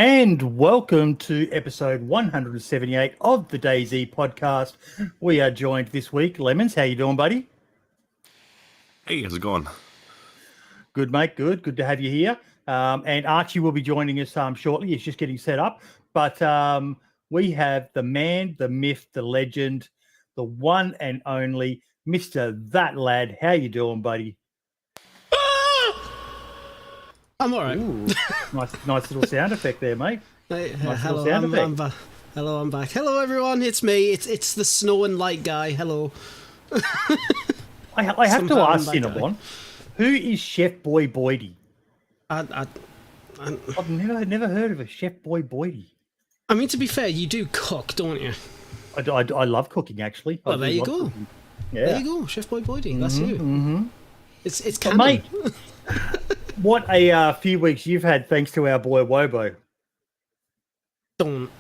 And welcome to episode 178 of the DayZ Podcast. We are joined this week. Lemons, how you doing, buddy? Hey, how's it going? Good, mate. Good. Good to have you here. And Archie will be joining us shortly. He's just getting set up. But we have the man, the myth, the legend, the one and only Mr. That Lad. How you doing, buddy? I'm all right. Ooh, nice little sound effect there, mate. Hey, hello, I'm back. Hello, I'm back. Hello, everyone. It's me. It's the snow and light guy. Hello. I have to ask Cinnabon, who is Chef Boy Boydie? I've never heard of a Chef Boy Boydie. I mean, to be fair, you do cook, don't you? I love cooking, actually. Well, there you go. Cooking. Yeah. There you go, Chef Boy Boydie. That's you. Mm-hmm. It's canon. Mate, what a few weeks you've had thanks to our boy Wobo. Don't.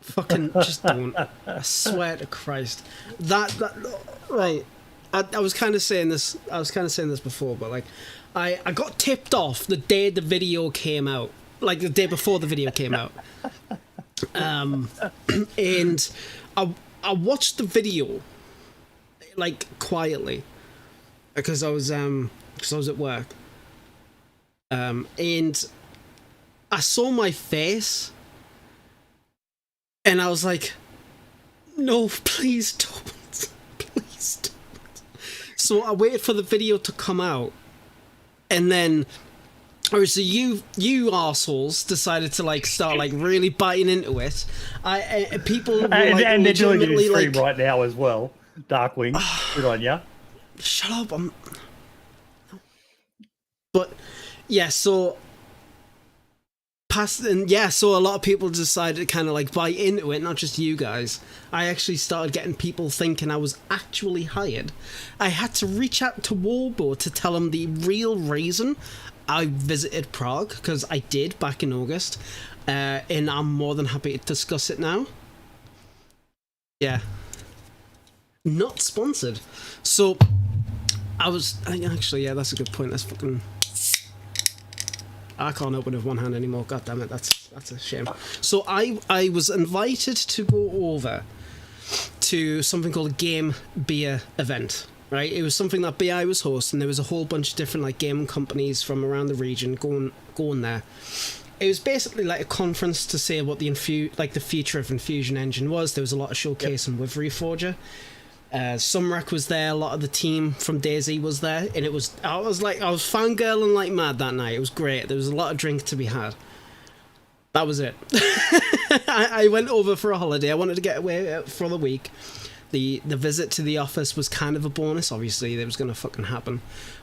Fucking just don't. I swear to Christ. That right. I was kind of saying this. Before, but like, I got tipped off the day the video came out, like the day before the video came out. And I watched the video like quietly because I was at work. And I saw my face and I was like, no, please don't. Please don't. So I waited for the video to come out, and then obviously you arseholes decided to like start like really biting into it. People were, like, and they're doing it in stream like, right now as well. Darkwing, good on ya. Shut up! But yeah, so so a lot of people decided to kind of like buy into it, not just you guys. I actually started getting people thinking I was actually hired. I had to reach out to Warbo to tell him the real reason I visited Prague, because I did back in August, and I'm more than happy to discuss it now. Yeah. Not sponsored. So actually, yeah, that's a good point. I can't open it with one hand anymore. God damn it, that's a shame. So I was invited to go over to something called a Game Beer event. Right, it was something that BI was hosting. There was a whole bunch of different like gaming companies from around the region going there. It was basically like a conference to say what the future of Infusion Engine was. There was a lot of showcasing with Reforger. Sumrek was there, a lot of the team from DayZ was there, and I was fangirling like mad that night. It was great. There was a lot of drink to be had. That was it. I went over for a holiday. I wanted to get away for the week. The visit to the office was kind of a bonus. Obviously, it was going to fucking happen.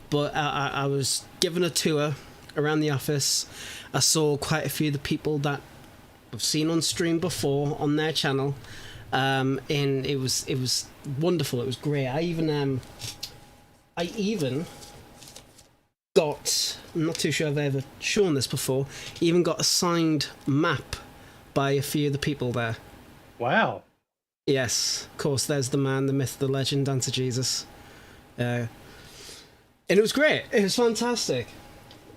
But I was given a tour around the office. I saw quite a few of the people that I've seen on stream before on their channel. And it was wonderful. It was great. I even got, I'm not too sure I've ever shown this before, even got a signed map by a few of the people there. Wow. Yes, of course, there's the man, the myth, the legend, Dancer Jesus. And it was great. It was fantastic.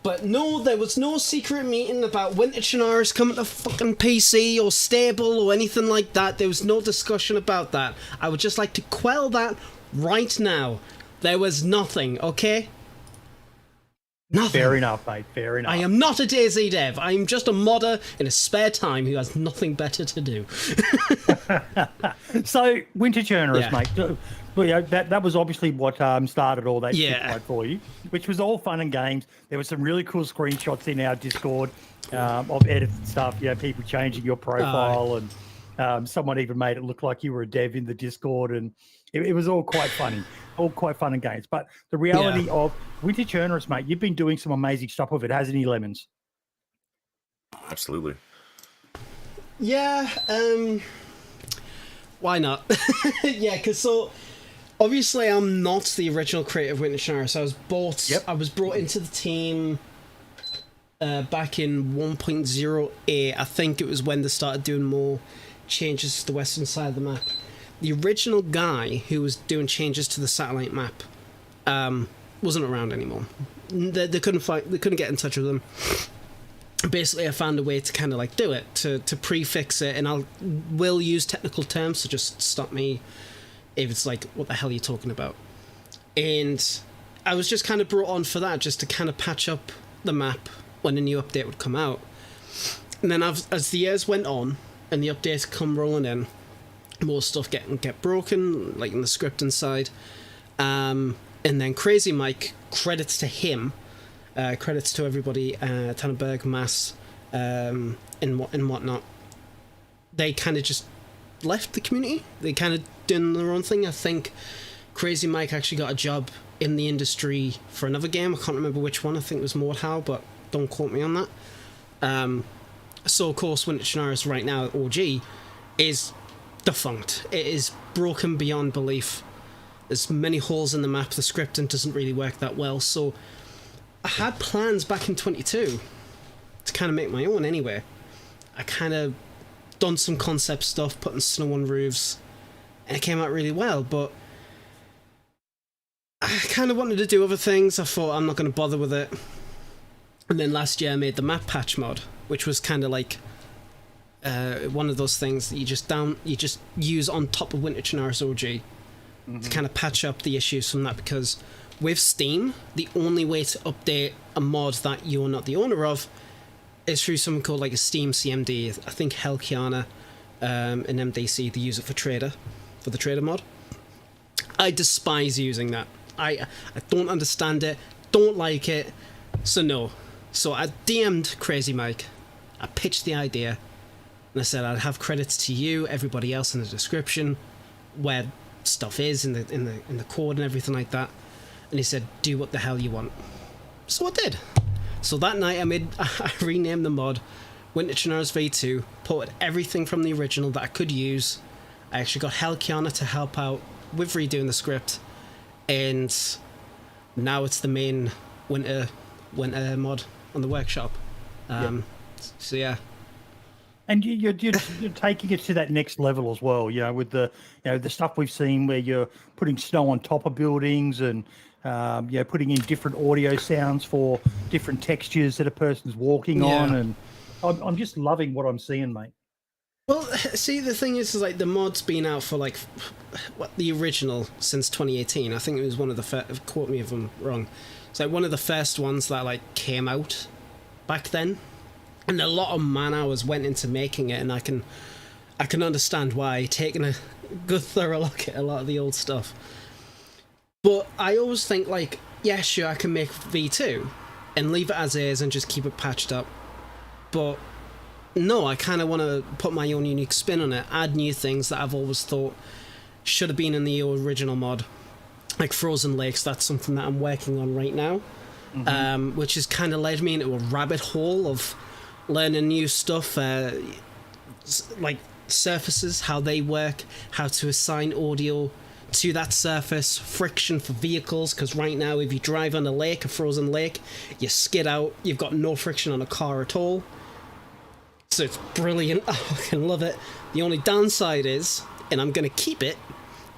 But no, there was no secret meeting about Winter Chernarus coming to fucking PC or stable or anything like that. There was no discussion about that. I would just like to quell that right now. There was nothing, okay? Nothing. Fair enough, mate. Fair enough. I am not a DayZ dev. I am just a modder in his spare time who has nothing better to do. So, Winter Chernarus, Yeah. mate. Well, yeah, that was obviously what started all that shit Yeah. right for you, which was all fun and games. There were some really cool screenshots in our Discord of edited stuff. You know, people changing your profile, and someone even made it look like you were a dev in the Discord, and it was all quite funny, all quite fun and games. But the reality of Winter Chernarus, mate, you've been doing some amazing stuff with it, hasn't he, Lemons? Absolutely. Yeah, why not? Yeah, because so obviously I'm not the original creator of Winter Chernarus. I was brought into the team back in 1.08. I think it was when they started doing more changes to the western side of the map. The original guy who was doing changes to the satellite map wasn't around anymore. They couldn't get in touch with him. basically I found a way to kind of like do it, to prefix it, and will use technical terms, so just stop me if it's like, what the hell are you talking about? And I was just kind of brought on for that, just to kind of patch up the map when a new update would come out. And then as the years went on and the updates come rolling in, more stuff get broken, like in the scripting side. And then Crazy Mike, credits to him, credits to everybody, Tannenberg, Mass, and whatnot. They kind of just left the community. They kind of doing their own thing. I think Crazy Mike actually got a job in the industry for another game. I can't remember which one. I think it was Mordhau, but don't quote me on that. So, of course, Winter Chernarus right now at OG is defunct. It is broken beyond belief. There's many holes in the map. The scripting doesn't really work that well. So I had plans back in 22 to kind of make my own anyway. I kind of done some concept stuff, putting snow on roofs, and it came out really well, but I kind of wanted to do other things. I thought, I'm not going to bother with it. And then last year I made the map patch mod, which was kind of like one of those things that you just use on top of Winter Chernarus OG to kind of patch up the issues from that, because with Steam, the only way to update a mod that you're not the owner of is through something called like a Steam CMD. I think Helkiana and MDC, they use it for the trader mod. I despise using that. I don't understand it, don't like it, so no. So I DM'd Crazy Mike, I pitched the idea, and I said I'd have credits to you, everybody else in the description, where stuff is in the code and everything like that. And he said, do what the hell you want. So I did. So that night I renamed the mod Winter Chernarus V2, ported everything from the original that I could use. I actually got Helkiana to help out with redoing the script, and now it's the main winter mod on the workshop. So yeah. And you're taking it to that next level as well, with the the stuff we've seen where you're putting snow on top of buildings and putting in different audio sounds for different textures that a person's walking on, and I'm just loving what I'm seeing, mate. Well, see, the thing is like the mod's been out for like the original since 2018. I think it was one of the first, quote me if I'm wrong. It's like one of the first ones that like came out back then. And a lot of man hours went into making it, and I can understand why, taking a good thorough look at a lot of the old stuff. But I always think like, yeah, sure, I can make V2 and leave it as is and just keep it patched up. But no, I kind of want to put my own unique spin on it, add new things that I've always thought should have been in the original mod. Like Frozen Lakes, that's something that I'm working on right now, which has kind of led me into a rabbit hole of learning new stuff, like surfaces, how they work, how to assign audio to that surface, friction for vehicles, because right now if you drive on a frozen lake, you skid out, you've got no friction on a car at all. So it's brilliant. I fucking love it. The only downside is, and I'm going to keep it,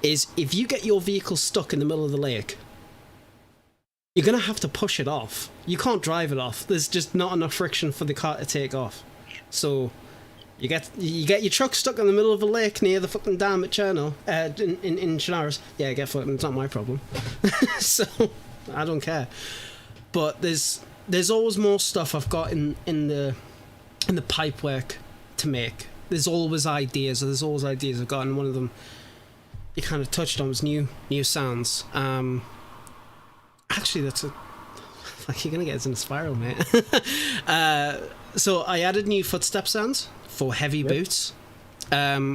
is if you get your vehicle stuck in the middle of the lake, you're going to have to push it off. You can't drive it off. There's just not enough friction for the car to take off. So you get your truck stuck in the middle of a lake near the fucking dam at Cherno, in Chernarus. Yeah, get fucking, it's not my problem. So I don't care. But there's always more stuff I've got in the pipe work to make. There's always ideas I've got, and one of them you kind of touched on was new sounds. Actually, that's like, you're gonna get us in a spiral, mate. So I added new footstep sounds for heavy boots,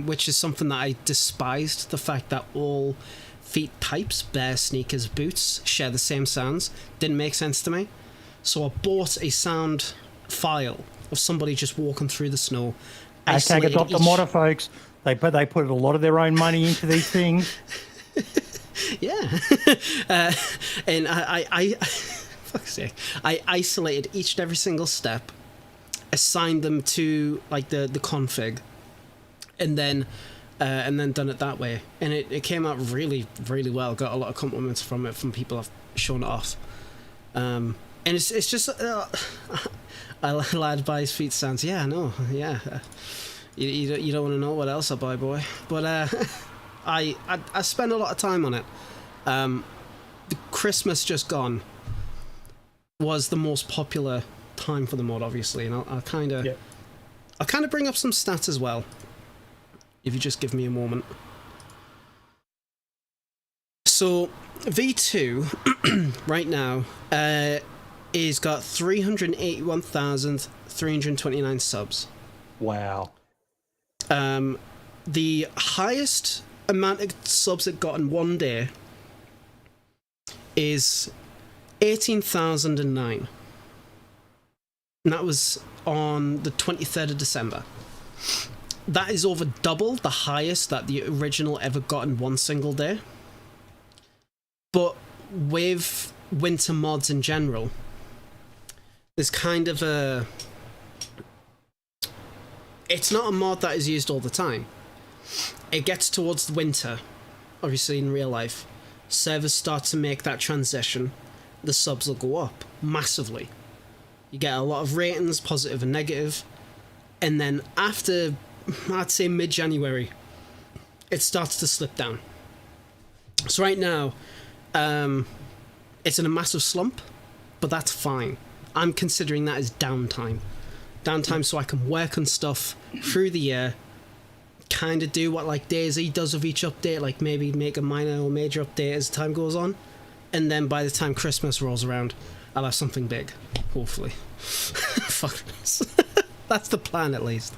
which is something that I despised, the fact that all feet types, bare sneakers, boots, share the same sounds. Didn't make sense to me. So I bought a sound file of somebody just walking through the snow. Hashtag adopt a modder, folks. They put a lot of their own money into these things. Yeah. And I fuck's sake, I isolated each and every single step, assigned them to like the config, and then done it that way, and it came out really, really well. Got a lot of compliments from it from people I've shown it off. And it's just a lad by his feet stands. Yeah, I know. Yeah, you don't want to know what else I buy, boy. But I spend a lot of time on it. The Christmas just gone was the most popular time for the mod, obviously, and I'll kind of bring up some stats as well, if you just give me a moment. So V2 right now is got 381,329 subs. Wow. The highest amount of subs it got in one day is 18,009. And that was on the 23rd of December. That is over double the highest that the original ever got in one single day. But with winter mods in general, there's kind of a... It's not a mod that is used all the time. It gets towards the winter, obviously in real life. Servers start to make that transition. The subs will go up massively. You get a lot of ratings, positive and negative. And then after, I'd say mid-January, it starts to slip down. So right now, it's in a massive slump, but that's fine. I'm considering that as downtime. Downtime so I can work on stuff through the year, kind of do what like DayZ does with each update, like maybe make a minor or major update as time goes on, and then by the time Christmas rolls around, I'll have something big, hopefully. Fuck this. That's the plan, at least.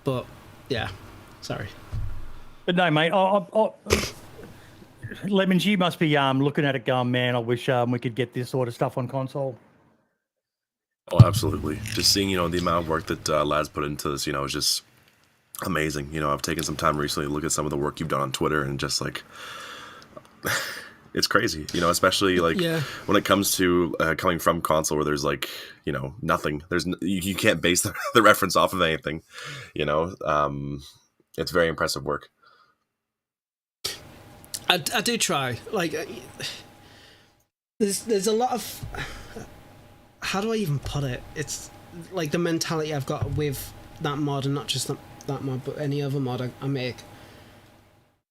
But yeah, sorry. But no, mate. Lemons, you must be looking at it going, man, I wish we could get this sort of stuff on console. Oh, absolutely. Just seeing, the amount of work that lads put into this, is just amazing. I've taken some time recently to look at some of the work you've done on Twitter, and just like, it's crazy, especially like when it comes to coming from console where there's like, nothing. You can't base the reference off of anything, it's very impressive work. I do try. Like, there's a lot of... How do I even put it? It's like the mentality I've got with that mod, and not just that mod, but any other mod I make.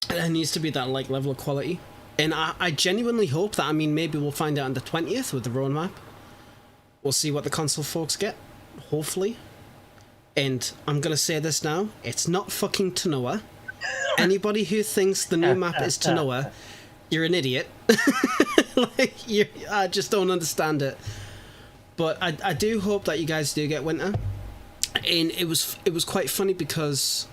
There needs to be that like level of quality. And I genuinely hope that, maybe we'll find out on the 20th with the roadmap. We'll see what the console folks get, hopefully. And I'm going to say this now, it's not fucking Tanoa. Anybody who thinks the new map is Tanoa, you're an idiot. I just don't understand it. But I do hope that you guys do get winter. And it was quite funny because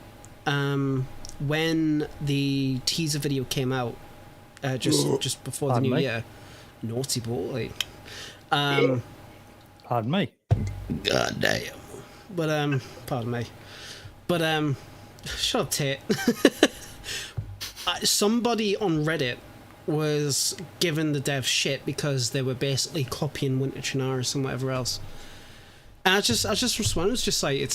when the teaser video came out, just before the new year, naughty boy. Pardon me. God damn. But pardon me. But shut up, Tate. Somebody on Reddit was giving the dev shit because they were basically copying Winter Chernarus and whatever else. And I just responded. It's just like,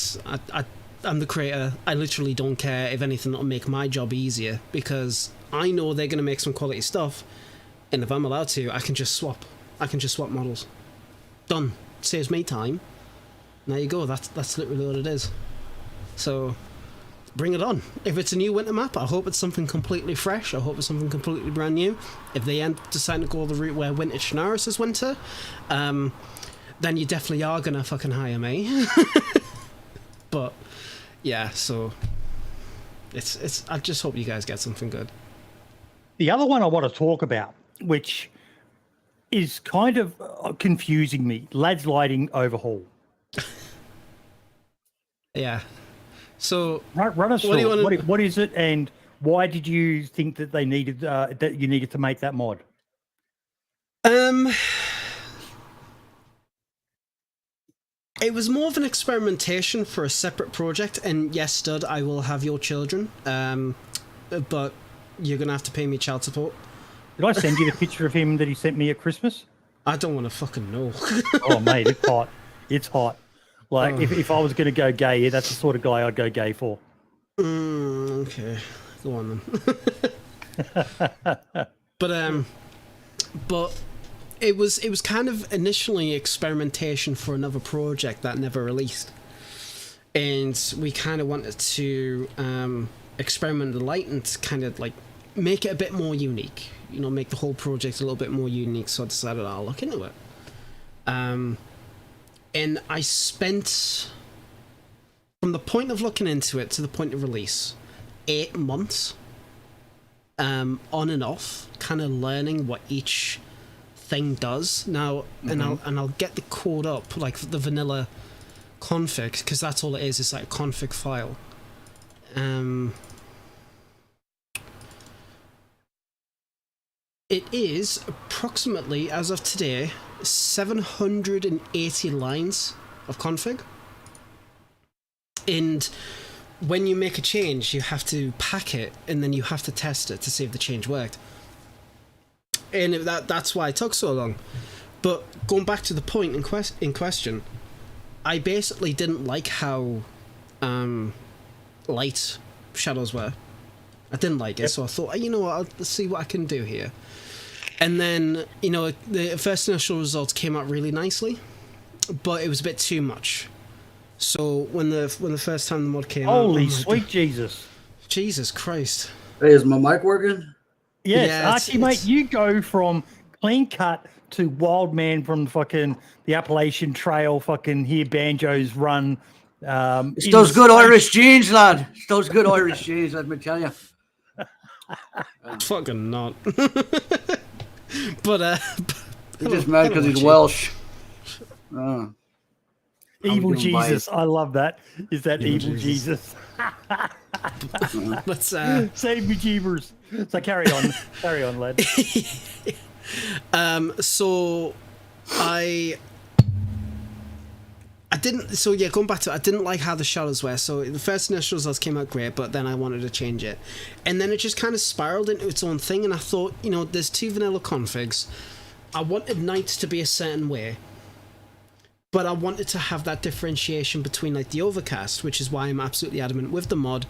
I'm the creator. I literally don't care. If anything, it'll make my job easier because I know they're going to make some quality stuff, and if I'm allowed to, I can just swap models. Done. Saves me time. There you go. That's literally what it is. So bring it on. If it's a new winter map, I hope it's something completely fresh. I hope it's something completely brand new. If they decide to go the route where Winter Chernarus is winter, then you definitely are gonna fucking hire me. But yeah, so it's. I just hope you guys get something good. The other one I want to talk about, which is kind of confusing me, Lads Lighting overhaul. Yeah. So run us through what is it, and why did you think that they needed that you needed to make that mod? It was more of an experimentation for a separate project, and yes, Stud, I will have your children, but you're gonna have to pay me child support. Did I send you the picture of him that he sent me at Christmas? I don't want to fucking know. Oh mate, it's hot. It's hot. Like, if I was going to go gay, yeah, that's the sort of guy I'd go gay for. Okay. Go on, then. But it was kind of initially experimentation for another project that never released, and we kind of wanted to experiment the light and kind of like make it a bit more unique, you know, make the whole project a little bit more unique. So I decided I'll look into it, and I spent, from the point of looking into it to the point of release, 8 months on and off, kind of learning what each thing does now. And I'll get the code up, like the vanilla config, because that's all it is. It's like a config file. It is approximately, as of today, 780 lines of config. And when you make a change, you have to pack it, and then you have to test it to see if the change worked. And that's why it took so long. But going back to the point in question, I basically didn't like how light shadows were. I didn't like it, so I thought, you know what, I'll see what I can do here. And then, you know, the first initial results came out really nicely, but it was a bit too much. So when the first time the mod came out... Holy sweet Jesus. Jesus Christ. Hey, is my mic working? Yes, Yeah, Archie, mate, you go from clean cut to wild man from fucking the Appalachian Trail, fucking hear banjos run. It's those good Irish jeans, lad. It's those good Irish jeans, let me tell you. Fucking not. But He's just mad because he's Welsh. Evil doing Jesus. bias. I love that. Is that evil Jesus? let's Save me jeebers. So carry on, lad. so I didn't. So yeah, going back to it, I didn't like how the shadows were. So the first initial results came out great, but then I wanted to change it, and then it just kind of spiraled into its own thing. And I thought, you know, there's 2 vanilla configs. I wanted nights to be a certain way, but I wanted to have that differentiation between like the overcast, which is why I'm absolutely adamant with the mod.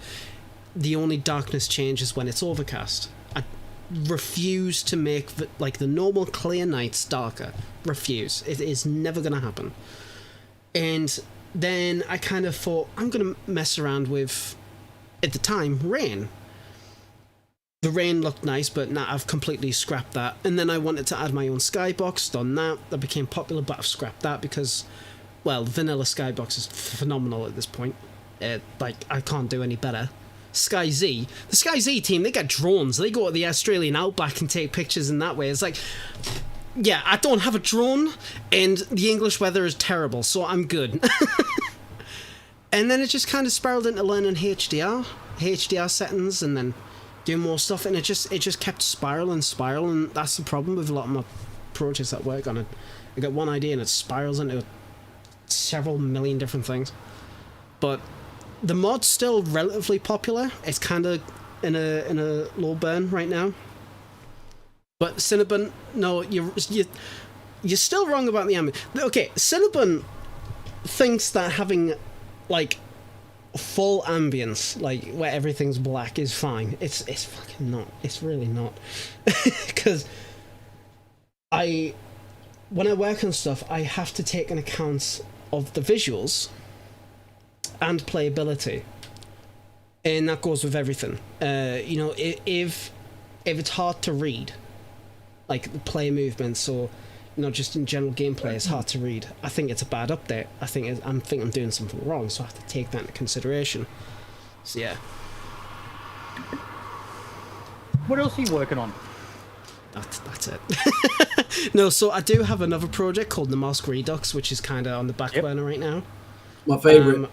The only darkness change is when it's overcast. I refuse to make like the normal clear nights darker. Refuse. It is never going to happen. And then I kind of thought, I'm going to mess around with, at the time, rain. The rain looked nice, but now I've completely scrapped that. And then I wanted to add my own skybox, done that. That became popular, but I've scrapped that because, well, vanilla skybox is phenomenal at this point. Like, I can't do any better. SkyZ, the SkyZ team, they got drones. They go to the Australian outback and take pictures in that way. It's like, yeah, I don't have a drone, and the English weather is terrible, so I'm good. And then it just kind of spiraled into learning HDR settings, and then doing more stuff, and it just kept spiraling. That's the problem with a lot of my projects that work on it. I get one idea and it spirals into several million different things. But the mod's still relatively popular. It's kind of in a low burn right now. But Cinnabon, no, you're still wrong about the ambient. Okay, Cinnabon thinks that having like full ambience, like where everything's black, is fine. It's fucking not. It's really not. Because when I work on stuff, I have to take an account of the visuals and playability, and that goes with everything. You know, if it's hard to read, like the player movements, or you know, just in general gameplay, it's hard to read, I think it's a bad update. I think I'm doing something wrong, so I have to take that into consideration. So yeah. What else are you working on? That's it. No, so I do have another project called the Mosque Redux, which is kind of on the back burner right now. My favorite.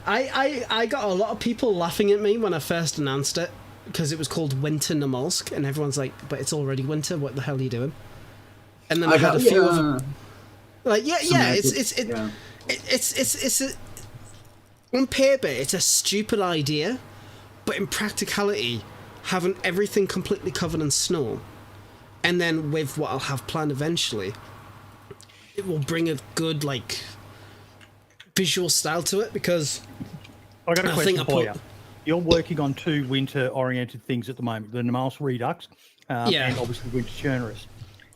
I got a lot of people laughing at me when I first announced it, because it was called Winter Chernarus, and everyone's like, but it's already winter, what the hell are you doing? And then I had a few of them, like, it's on paper it's a stupid idea, but in practicality, having everything completely covered in snow, and then with what I'll have planned eventually, it will bring a good like visual style to it, because I got a question for you. you're working on 2 winter-oriented things at the moment: the Namal's Redux, and obviously Winter Chernarus.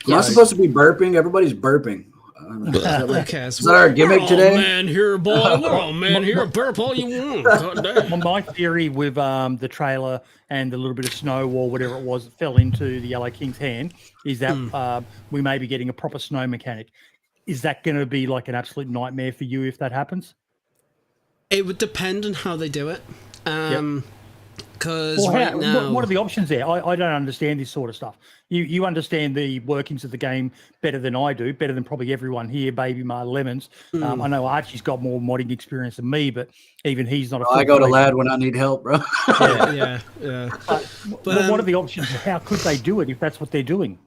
Am I supposed to be burping? Everybody's burping. Who cares? Is that our gimmick today? Oh man, here, boy. Oh man, here, burp all you want. God damn. Well, my theory with the trailer and the little bit of snow or whatever it was that fell into the Yellow King's hand is that we may be getting a proper snow mechanic. Is that going to be like an absolute nightmare for you if that happens? It would depend on how they do it. Because now, what are the options there? I don't understand this sort of stuff. You understand the workings of the game better than I do, better than probably everyone here, Baby Ma Lemons. I know Archie's got more modding experience than me, but even he's not. I go to Lad when I need help, bro. yeah. But what are the options? How could they do it if that's what they're doing?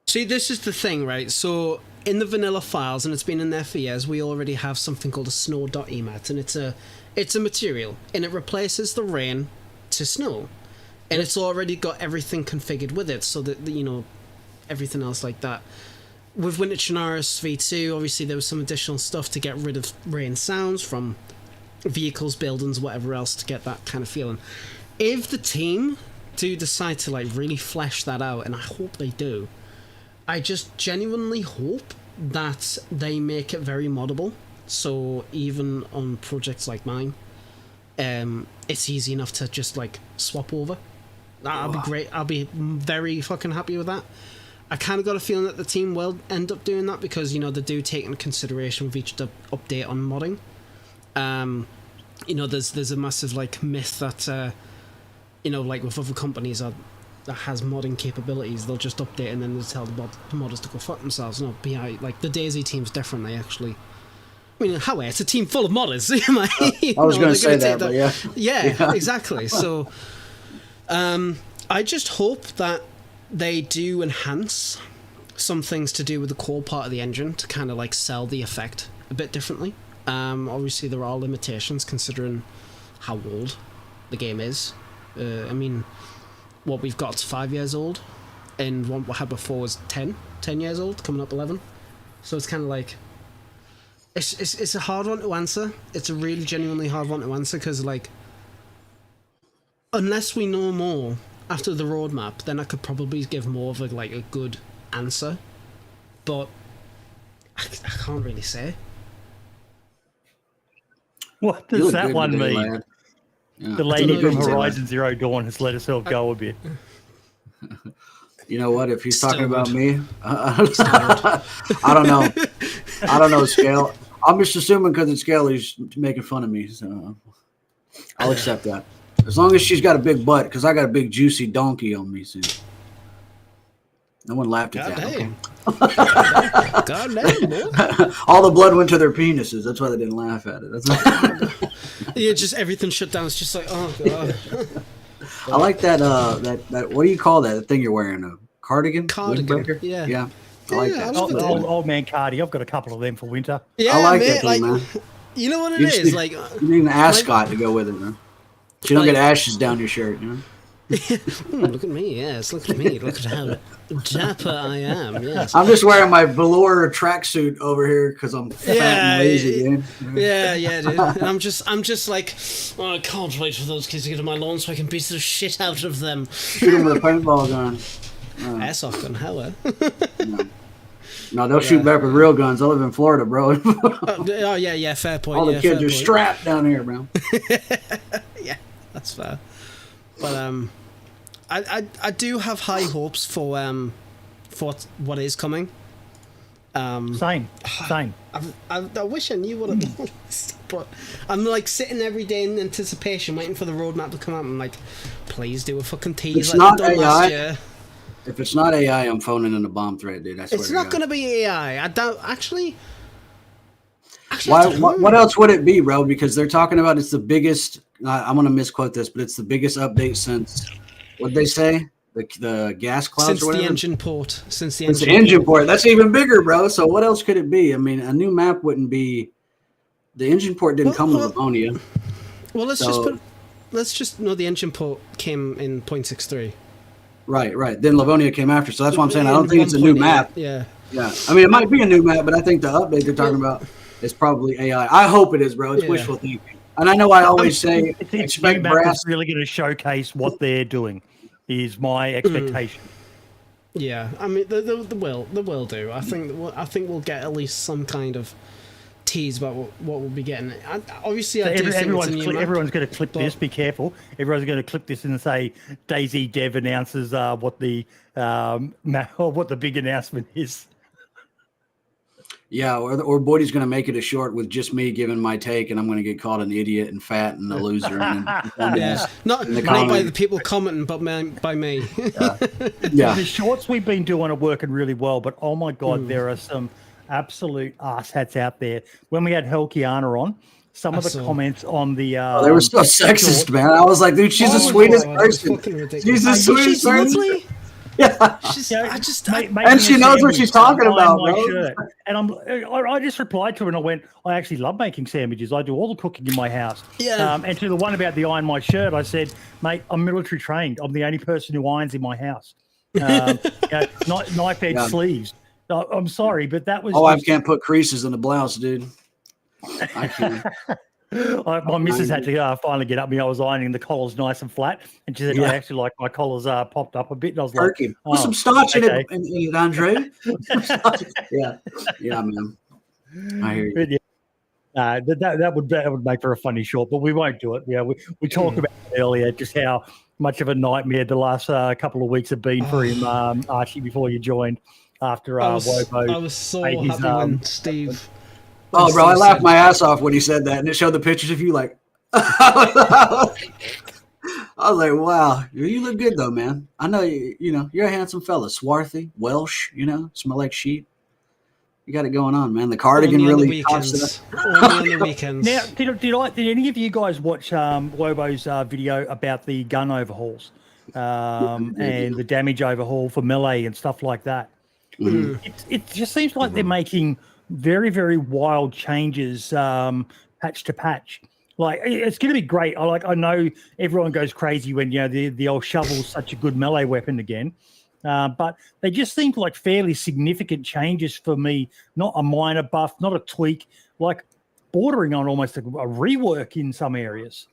See, this is the thing, right? So in the vanilla files, and it's been in there for years, we already have something called a snow.emat, and it's a material, and it replaces the rain to snow. And it's already got everything configured with it, so that, everything else like that. With Winter Chernarus V2, obviously there was some additional stuff to get rid of rain sounds from vehicles, buildings, whatever else, to get that kind of feeling. If the team do decide to really flesh that out, and I hope they do, I just genuinely hope that they make it very moddable. So even on projects like mine, it's easy enough to just swap over. That'll be great. I'll be very fucking happy with that. I kind of got a feeling that the team will end up doing that because, they do take into consideration with each update on modding. There's a massive myth that, with other companies that has modding capabilities, they'll just update and then they'll tell the modders to go fuck themselves. No, the DayZ team's different. They actually... however, it's a team full of modders. I was going to say that, but yeah. Yeah, exactly. So, I just hope that they do enhance some things to do with the core part of the engine to kind of sell the effect a bit differently. Obviously, there are limitations considering how old the game is. What we've got is 5 years old, and what we had before was 10 years old, coming up 11. So it's kind of it's a hard one to answer. It's a really genuinely hard one to answer because, unless we know more after the roadmap, then I could probably give more of a good answer. But I can't really say. What does that one mean? Lad. Yeah. The lady from Horizon Zero Dawn has let herself go a bit. You know what? If he's talking about me, I don't know. I don't know, Scale. I'm just assuming because it's Scale, he's making fun of me. So I'll accept that. As long as she's got a big butt, because I got a big juicy donkey on me soon. No one laughed at that. Okay. God damn, man. All the blood went to their penises. That's why they didn't laugh at it. Yeah, just everything shut down. It's just oh god. I like that. That what do you call that? The thing you're wearing? A cardigan? Cardigan. Yeah. Yeah. I like that. Old man Cardi. I've got a couple of them for winter. Yeah, I like that thing, man. You know what it is? You need an ascot to go with it, man. So you don't get ashes down your shirt, you know? Look at me, yes. Look at me. Look at how dapper I am, yes. I'm just wearing my velour tracksuit over here because I'm fat and lazy, dude. Yeah, dude. And I'm just I can't wait for those kids to get on my lawn so I can beat the shit out of them. Shoot them with a paintball gun. Airsoft gun, however. No, they'll shoot back with real guns. I live in Florida, bro. Yeah, fair point. All the kids are strapped down here, bro. Yeah, that's fair. But I do have high hopes for what is coming. Same. I wish I knew what it was, but I'm sitting every day in anticipation, waiting for the roadmap to come out. I'm please do a fucking tease. It's not AI. If it's not AI, I'm phoning in a bomb threat, dude. It's not going to be AI. I don't actually. What else would it be, bro? Because they're talking about it's the biggest. I'm going to misquote this, but it's the biggest update since. What'd they say? The gas clouds since or whatever? The engine port. Since the engine port. That's even bigger, bro. So what else could it be? I mean, a new map wouldn't be. The engine port didn't come with Livonia. Well, let's just know the engine port came in 0.63. Right. Then Livonia came after, so that's why I'm saying I don't think it's a new map. Yeah. I mean, it might be a new map, but I think the update they're talking about is probably AI. I hope it is, bro. It's wishful thinking. And I know I always say it's expect UMAC brass. is really going to showcase what they're doing. Is my expectation. Yeah, I mean, they will do. I think we'll get at least some kind of tease about what we'll be getting. Obviously, So I do think everyone's going to clip this. Be careful. Everyone's going to clip this and say DayZ Dev announces what the big announcement is. Yeah, or Boydie's going to make it a short with just me giving my take, and I'm going to get called an idiot and fat and a loser. Yeah, not by the people commenting, but by me. Yeah. The shorts we've been doing are working really well, but oh my god, there are some absolute asshats out there. When we had Helkiana on, some of the comments on the they were so sexist, man. I was like, dude, she's the sweetest person. She's the sweetest person. Yeah, and she knows what she's talking about, bro. And I just replied to her and I went, I actually love making sandwiches. I do all the cooking in my house. Yeah. And to the one about the iron my shirt, I said, mate, I'm military trained. I'm the only person who irons in my house. Knife edge sleeves. I'm sorry, but that was. Oh, I can't put creases in the blouse, dude. I can't. My missus had to finally get up me. I was ironing the collars nice and flat, and she said, "I actually like my collars popped up a bit." And I was like, "Put some starch in it, Andre." yeah, man. I hear you. That would make for a funny short, but we won't do it. Yeah, we talked about it earlier, just how much of a nightmare the last couple of weeks have been for him, Archie, before you joined. After Wobo, I was so happy when Steve. Oh, bro, I laughed my ass off when he said that, and it showed the pictures of you. Like, I was like, "Wow, you look good though, man. I know you're a handsome fella, swarthy, Welsh. Smell like sheep. You got it going on, man. The cardigan really tops it up." Only on the weekends. Now, did any of you guys watch Wobo's video about the gun overhauls and the damage overhaul for melee and stuff like that? Mm-hmm. It just seems like they're making very, very wild changes patch to patch. Like, it's going to be great. I know everyone goes crazy when the old shovel's such a good melee weapon again, but they just seem like fairly significant changes for me. Not a minor buff, not a tweak, like bordering on almost a rework in some areas.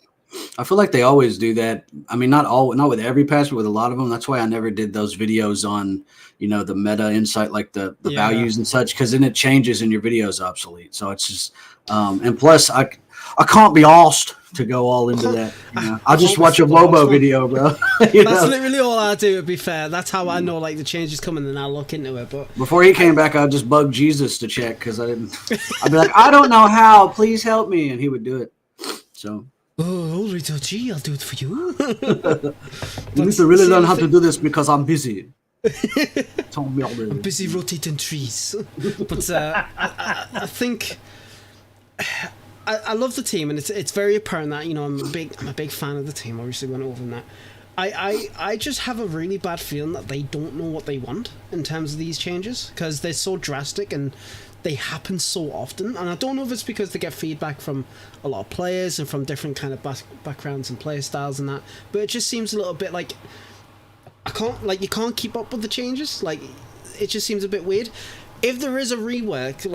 I feel like they always do that. I mean, not with every patch, but with a lot of them. That's why I never did those videos on, the meta insight, like the values and such, because then it changes and your video is obsolete. So it's just, and plus I can't be asked to go all into that. I'll just watch a Lobo video, bro. That's literally all I do, to be fair. That's how I know like the change is coming, and I'll look into it. But before he came back, I'd just bug Jesus to check because I'd be like, I don't know how, please help me. And he would do it. So. Oh, all right, G, I'll do it for you. You need to really learn how to do this because I'm busy. I'm busy rotating trees. But I think I love the team, and it's very apparent that I'm a big fan of the team. Obviously, went over that. I just have a really bad feeling that they don't know what they want in terms of these changes because they're so drastic and they happen so often, and I don't know if it's because they get feedback from a lot of players and from different kind of backgrounds and play styles and that, but it just seems a little bit like you can't keep up with the changes. Like, it just seems a bit weird. If there is a rework,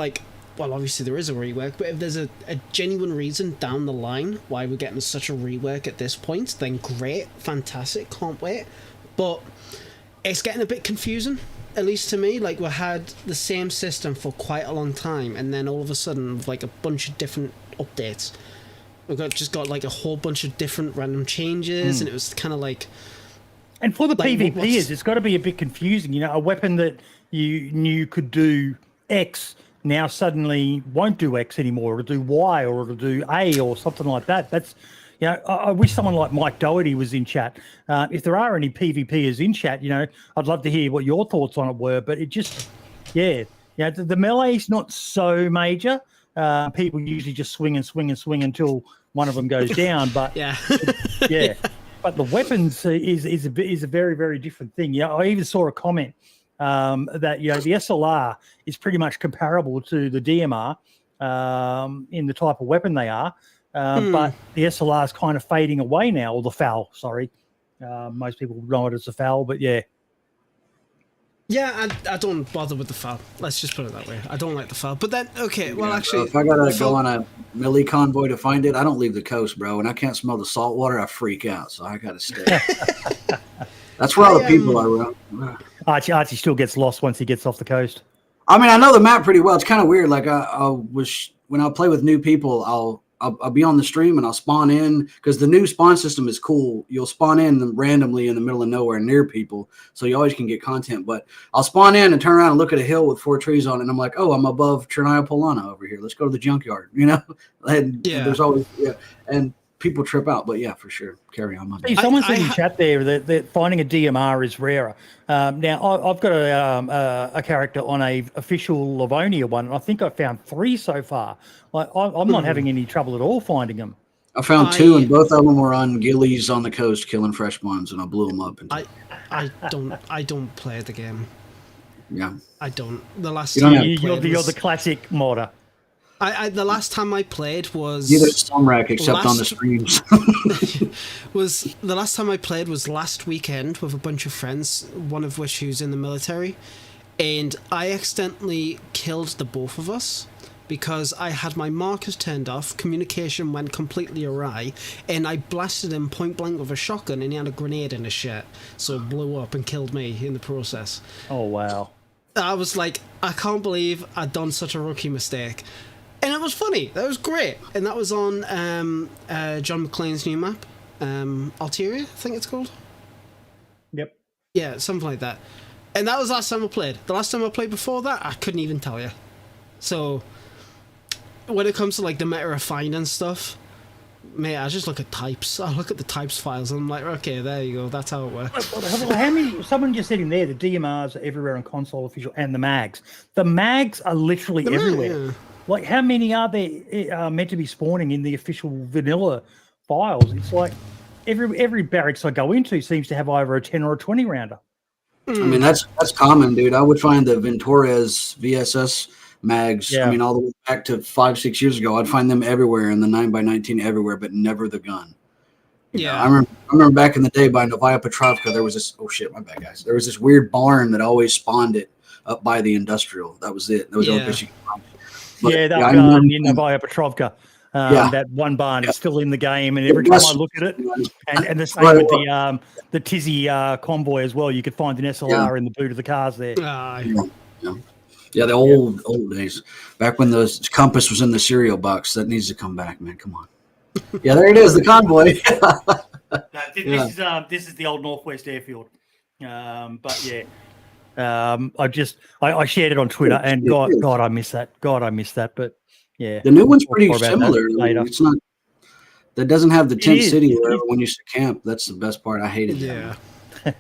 obviously there is a rework, but if there's a genuine reason down the line why we're getting such a rework at this point, then great, fantastic, can't wait. But it's getting a bit confusing. At least to me, like, we had the same system for quite a long time, and then all of a sudden, with like a bunch of different updates, we've got like a whole bunch of different random changes, and it was kind of like. And for the PvPers, it's got to be a bit confusing. A weapon that you knew could do X now suddenly won't do X anymore. It'll do Y or it'll do A or something like that. That's. I wish someone like Mike Doherty was in chat. If there are any PvPers in chat, I'd love to hear what your thoughts on it were. But it just, the melee is not so major. People usually just swing until one of them goes down. But but the weapons is a very, very different thing. I even saw a comment that the SLR is pretty much comparable to the DMR in the type of weapon they are. But the SLR is kind of fading away now, or the FAL, sorry. Most people know it as a FAL, but yeah. Yeah, I don't bother with the foul. Let's just put it that way. I don't like the foul. But then, okay, well, actually... if I gotta go on a melee convoy to find it, I don't leave the coast, bro. And I can't smell the salt water, I freak out. So I gotta stay. That's where all the people are around. Archie still gets lost once he gets off the coast. I mean, I know the map pretty well. It's kind of weird. Like when I play with new people, I'll be on the stream and I'll spawn in because the new spawn system is cool. You'll spawn in randomly in the middle of nowhere near people, so you always can get content. But I'll spawn in and turn around and look at a hill with 4 trees on it, and I'm like, oh, I'm above Chernarus Polana over here. Let's go to the junkyard, And there's always and people trip out. But yeah, for sure. Carry on. Hey, someone said in chat there that finding a DMR is rarer. Now I've got a character on a official Livonia one, and I think I found 3 so far. Like I'm not having any trouble at all finding them. I found 2, and both of them were on gillies on the coast, killing fresh ones, and I blew them up. I don't play the game. Yeah, I don't. The last time you're the classic modder. The last time I played was neither is Stormrack except on the streams. The last time I played was last weekend with a bunch of friends, one of which who's in the military, and I accidentally killed the both of us because I had my markers turned off, communication went completely awry, and I blasted him point blank with a shotgun, and he had a grenade in his shirt, so it blew up and killed me in the process. Oh wow! I was like, I can't believe I'd done such a rookie mistake. And it was funny. That was great. And that was on John McClane's new map. Alteria, I think it's called. Yep. Yeah, something like that. And that was the last time I played. The last time I played before that, I couldn't even tell you. So, when it comes to like the meta of finding stuff, mate, I just look at types. I look at the types files and I'm like, okay, there you go. That's how it works. How many? Someone just said in there, the DMRs are everywhere on console official and the mags. The mags are literally everywhere. Like, how many are there meant to be spawning in the official vanilla files? It's like every barracks I go into seems to have either a 10 or a 20 rounder. I mean, that's common, dude. I would find the Ventores VSS mags. Yeah. I mean, all the way back to 5-6 years ago, I'd find them everywhere in the 9x19 everywhere, but never the gun. Yeah, I remember back in the day by Novaya Petrovka, there was this. Oh shit, my bad, guys. There was this weird barn that always spawned it up by the industrial. That was it. That was the only place you could find it. But, that barn in Novaya Petrovka. That one barn is still in the game, and every time I look at it, and the same with the Tizzy convoy as well. You could find an SLR in the boot of the cars there. The old days, back when the compass was in the cereal box. That needs to come back, man. Come on. Yeah, there it is, the convoy. This is the old Northwest Airfield. But yeah. I shared it on Twitter, and God, I miss that. But yeah, the new one's pretty similar. It's not. That doesn't have the tent city where everyone used to camp. That's the best part. I hated that. Yeah.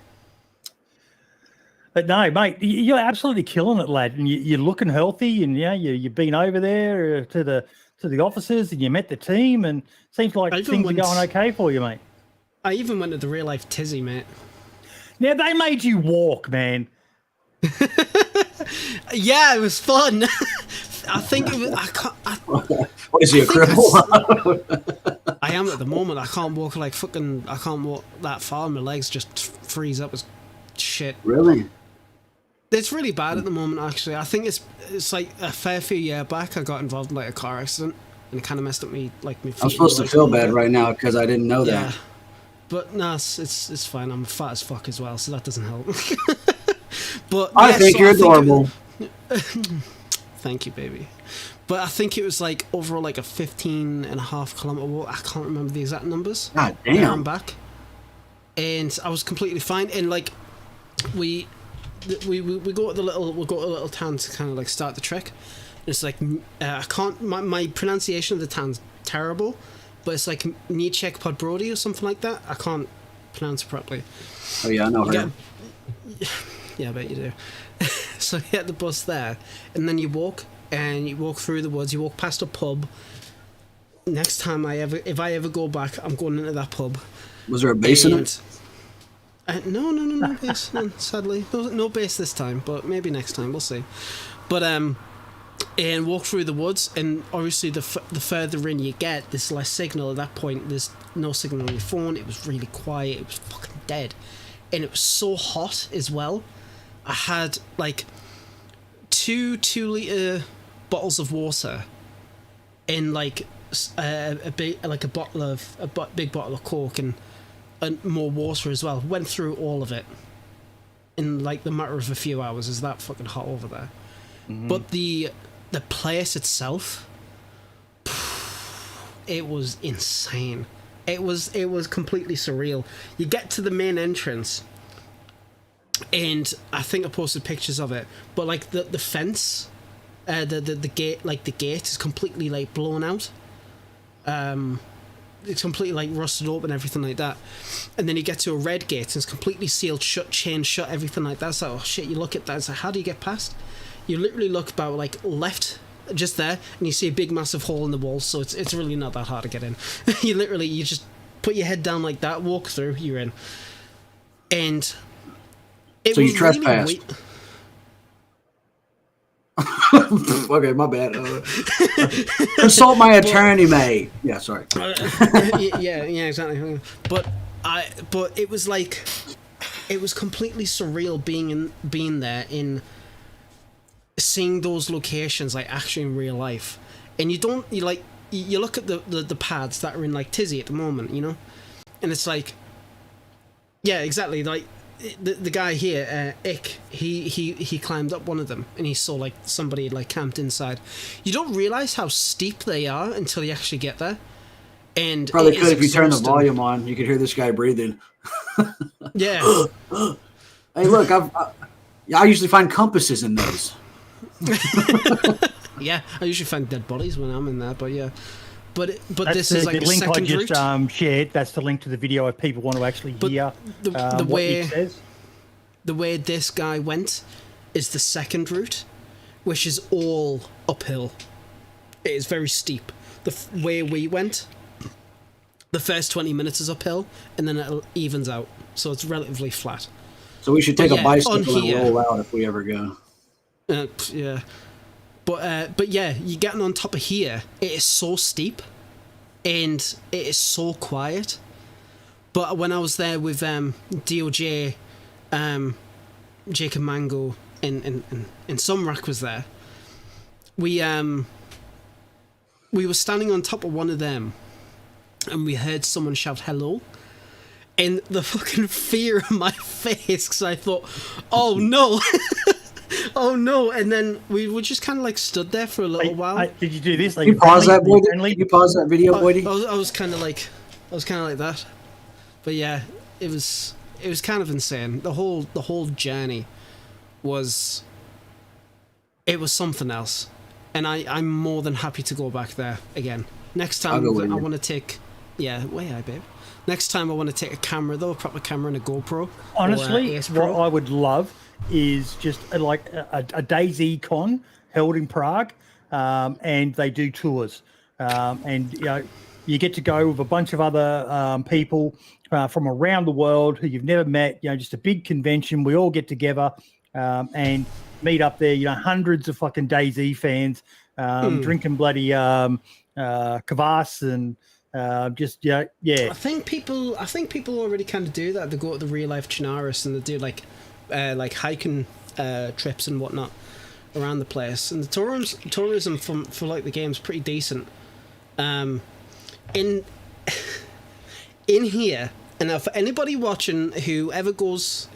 But no, mate, you're absolutely killing it, lad. And you're looking healthy, and you've been over there to the offices, and you met the team, and seems like things are going okay for you, mate. I even went to the real life Tizzy, mate. Now they made you walk, man. Yeah, it was fun. I think it was. What is he, a cripple? I am at the moment. I can't walk I can't walk that far. My legs just freeze up as shit. Really? It's really bad at the moment, actually. I think it's like a fair few years back I got involved in like a car accident, and it kind of messed up me feet. I'm supposed to feel bad right now because I didn't know that. But no, it's fine. I'm fat as fuck as well, so that doesn't help. But I think you're adorable. Thank you, baby. But I think it was like overall like a 15.5 kilometer walk. I can't remember the exact numbers. God There damn. and back. And I was completely fine. And like we go to the little town to kind of like start the trek. And it's like I can't. My pronunciation of the town's terrible, but it's like Nichek Podbrody or something like that. I can't pronounce it properly. Oh yeah, I know her. Yeah, I bet you do. So you get the bus there, and then you walk through the woods. You walk past a pub. Next time if I ever go back, I'm going into that pub. Was there a bass in it? No bass. Sadly, no bass this time, but maybe next time we'll see. But and walk through the woods, and obviously the further in you get, there's less signal. At that point, there's no signal on your phone. It was really quiet. It was fucking dead, and it was so hot as well. I had like two 2-liter bottles of water in like a big bottle of big bottle of Coke and more water as well. Went through all of it in like the matter of a few hours. Is that fucking hot over there? But the place itself, it was insane. It was completely surreal. You get to the main entrance, and I think I posted pictures of it. But like the fence, the gate, like the gate is completely like blown out. It's completely like rusted open, everything like that. And then you get to a red gate, and it's completely sealed shut, chained shut, everything like that. So, oh shit, you look at that, it's like, how do you get past? You literally look about like left, just there, and you see a big massive hole in the wall. So it's really not that hard to get in. you just put your head down like that, walk through, you're in. And it so was you trespassed. Really Okay, my bad. Consult my attorney, mate. Yeah, sorry. yeah, exactly. But it was like, it was completely surreal being there in seeing those locations like actually in real life. And you look at the pads that are in like Tizzy at the moment, you know, and it's like, yeah, exactly, like the guy here, Ick, he climbed up one of them and he saw like somebody like camped inside. You don't realize how steep they are until you actually get there. And probably could if you turn the volume on, you could hear this guy breathing. Yeah. Hey, look, I usually find compasses in those. Yeah, I usually find dead bodies when I'm in there, but yeah. But that's this is like the a link I second just route. shared. That's the link to the video if people want to actually hear the what way it says. The way this guy went is the second route, which is all uphill. It is very steep. The way we went, the first 20 minutes is uphill, and then it evens out, so it's relatively flat. So we should take a bicycle and here, roll out if we ever go. Yeah. But yeah, you're getting on top of here. It is so steep, and it is so quiet. But when I was there with DOJ, Jacob Mango, and Sumrak was there, we were standing on top of one of them, and we heard someone shout hello. And the fucking fear on my face, because I thought, oh no. Oh no! And then we were just kind of like stood there for a little while. Did you do this? Like, you pause that, boy? Can you pause that video, boy? I was kind of like that. But yeah, it was kind of insane. The whole journey was something else, and I'm more than happy to go back there again. Next time I want to take, babe. Next time I want to take a camera though, a proper camera and a GoPro. Honestly, what I would love is just a DayZ con held in Prague, and they do tours, and you get to go with a bunch of other people from around the world who you've never met. Just a big convention. We all get together and meet up there. Hundreds of fucking DayZ fans drinking bloody kvass and. I think people already kind of do that. They go to the real life Chernarus and they do like hiking trips and whatnot around the place. And the tourism for like the game's pretty decent. In here, and now for anybody watching whoever goes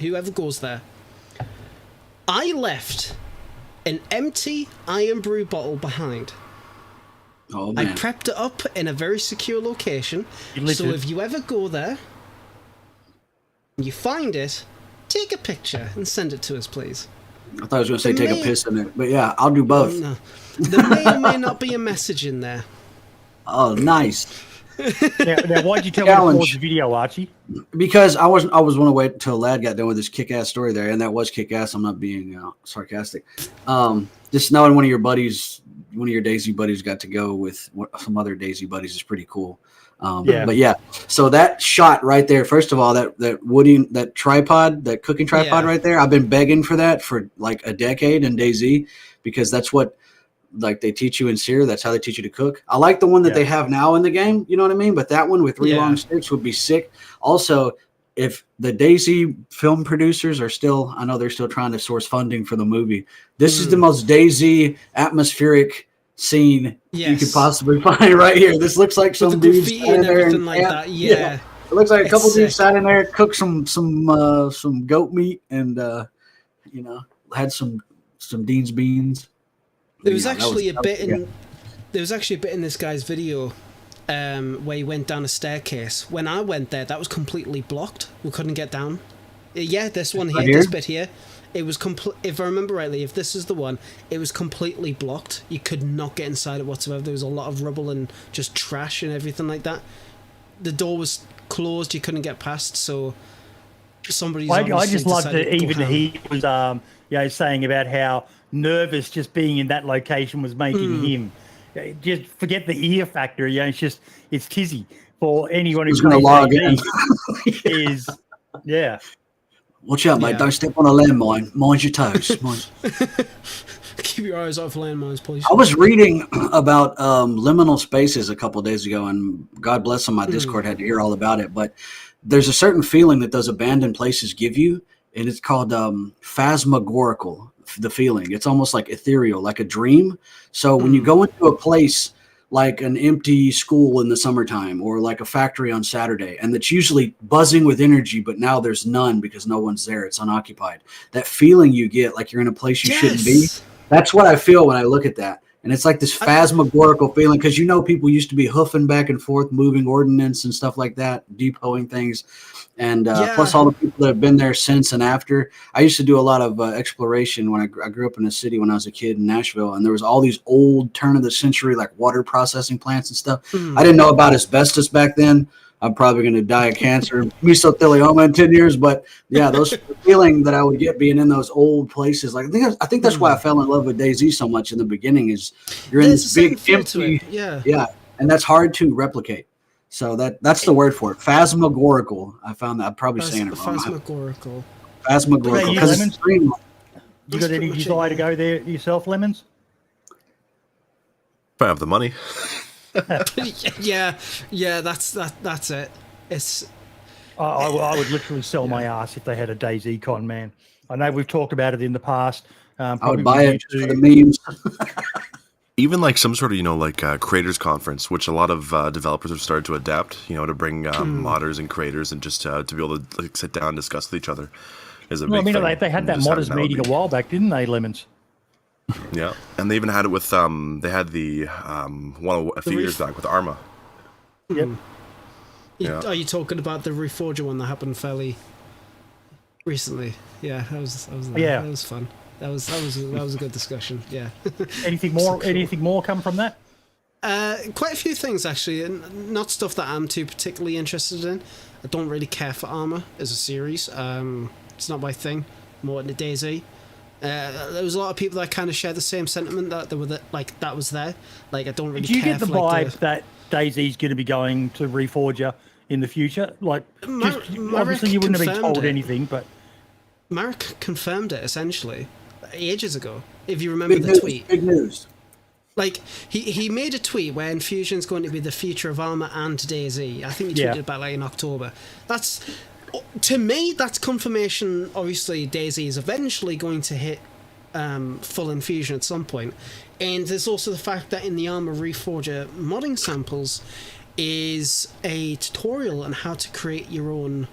there, I left an empty Iron Brew bottle behind. Oh, man. I prepped it up in a very secure location. So if you ever go there and you find it, take a picture and send it to us, please. I thought I was going to say take a piss in it, but yeah, I'll do both. No. There may or may not be a message in there. Oh, nice. Now why'd you tell me to pause the video, Archie? Because I was want to wait until Lad got done with this kick-ass story there, and that was kick-ass. I'm not being sarcastic. Just knowing one of your DayZ buddies got to go with some other DayZ buddies is pretty cool. But yeah, so that shot right there, first of all, that tripod, that cooking tripod right there, I've been begging for that for like a decade in DayZ, because that's what like they teach you in Seer. That's how they teach you to cook. I like the one that they have now in the game, you know what I mean? But that one with 3 long sticks would be sick. Also, if the DayZ film producers are still, I know they're still trying to source funding for the movie. This is the most DayZ atmospheric scene you could possibly find right here. This looks like some dudes and everything like that. Yeah. It looks like a couple dudes sat in there, cooked some goat meat, and had some Dean's beans. There was actually a bit in this guy's video where he went down a staircase. When I went there, that was completely blocked. We couldn't get down. Yeah, this one here, this bit here. It was if I remember rightly, if this is the one, it was completely blocked. You could not get inside it whatsoever. There was a lot of rubble and just trash and everything like that. The door was closed. You couldn't get past. So somebody's. I just loved that even he was saying about how nervous just being in that location was making him. Just forget the ear factor. It's tizzy for anyone who's going to log in. Watch out, mate! Don't step on a landmine. Mind your toes. Keep your eyes off landmines, please. I was reading about liminal spaces a couple of days ago, and God bless them, my Discord had to hear all about it. But there's a certain feeling that those abandoned places give you, and it's called phasmagorical. The feeling, it's almost like ethereal, like a dream. So when you go into a place like an empty school in the summertime, or like a factory on Saturday, and that's usually buzzing with energy, but now there's none because no one's there, it's unoccupied, that feeling you get like you're in a place you shouldn't be, that's what I feel when I look at that. And it's like this phasmagorical feeling, because people used to be hoofing back and forth, moving ordnance and stuff like that, depoting things. And plus all the people that have been there since and after. I used to do a lot of exploration when I grew up in a city when I was a kid in Nashville, and there was all these old turn of the century like water processing plants and stuff. I didn't know about asbestos back then. I'm probably going to die of cancer, mesothelioma in 10 years. But yeah, those feeling that I would get being in those old places. Like I think that's why I fell in love with DayZ so much in the beginning. Is you're in this big empty, and that's hard to replicate. So that's the word for it. Phasmagorical. I found that I'm probably saying it wrong. Phasmagorical. Phasmagorical. Because it's you got any desire to go there yourself, Lemons? If I have the money. yeah. That's it. It's. I would literally sell my ass if they had a DayZ con, man. I know we've talked about it in the past. I would buy it for the memes. Even like some sort of, like creators conference, which a lot of developers have started to adapt, to bring modders and creators and just to be able to like sit down and discuss with each other is a big thing. They had that modders meeting a while back, didn't they, Lemons? Yeah, and they even had it with they had the one a few years back with Arma. Yep. Are you talking about the Reforger one that happened fairly recently? Yeah, that was that was fun. That was a good discussion. Yeah. Anything more come from that? Quite a few things actually, and not stuff that I'm too particularly interested in. I don't really care for Arma as a series. It's not my thing. More into DayZ. There was a lot of people that kind of share the same sentiment that that was there. Like I don't really. Do you care get the vibe that DayZ's going to be going to Reforger in the future? Like, obviously you wouldn't have been told anything, but Marek confirmed it essentially ages ago. If you remember the tweet. Big news. Like he made a tweet where Infusion's going to be the future of Arma and DayZ. I think he tweeted about in October. That's. To me, that's confirmation. Obviously, DayZ is eventually going to hit full infusion at some point. And there's also the fact that in the Arma Reforger modding samples is a tutorial on how to create your own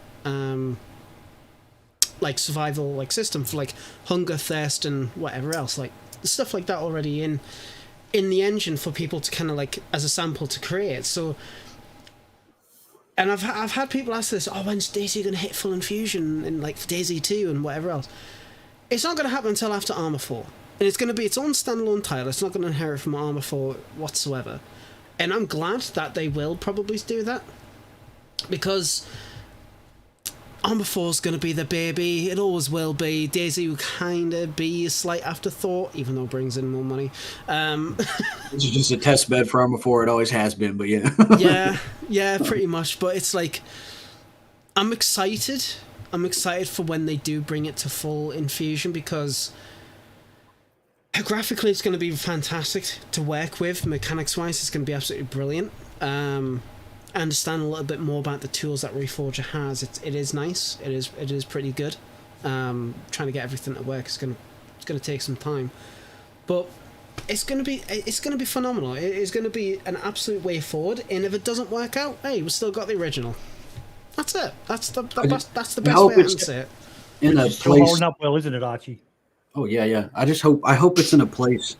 survival system for hunger, thirst, and whatever else. Stuff like that already in the engine for people to kind of as a sample to create. So. And I've had people ask this, when's DayZ going to hit full infusion in DayZ 2 and whatever else? It's not going to happen until after Arma 4. And it's going to be its own standalone title. It's not going to inherit from Arma 4 whatsoever. And I'm glad that they will probably do that. Because Arma 4 is going to be the baby. It always will be. DayZ will kind of be a slight afterthought, even though it brings in more money. This is just a test bed for Arma 4. It always has been, but yeah. Yeah, pretty much. But it's I'm excited. I'm excited for when they do bring it to full infusion because graphically it's going to be fantastic to work with. Mechanics-wise, it's going to be absolutely brilliant. And understand a little bit more about the tools that Reforger has, it is nice. It is pretty good. Trying to get everything to work is gonna take some time, but it's gonna be phenomenal. It is gonna be an absolute way forward. And if it doesn't work out, hey, we've still got the original. That's it. That's the best way I can say it. In a It's still place. holding up well, isn't it, Archie? Oh yeah. I hope it's in a place.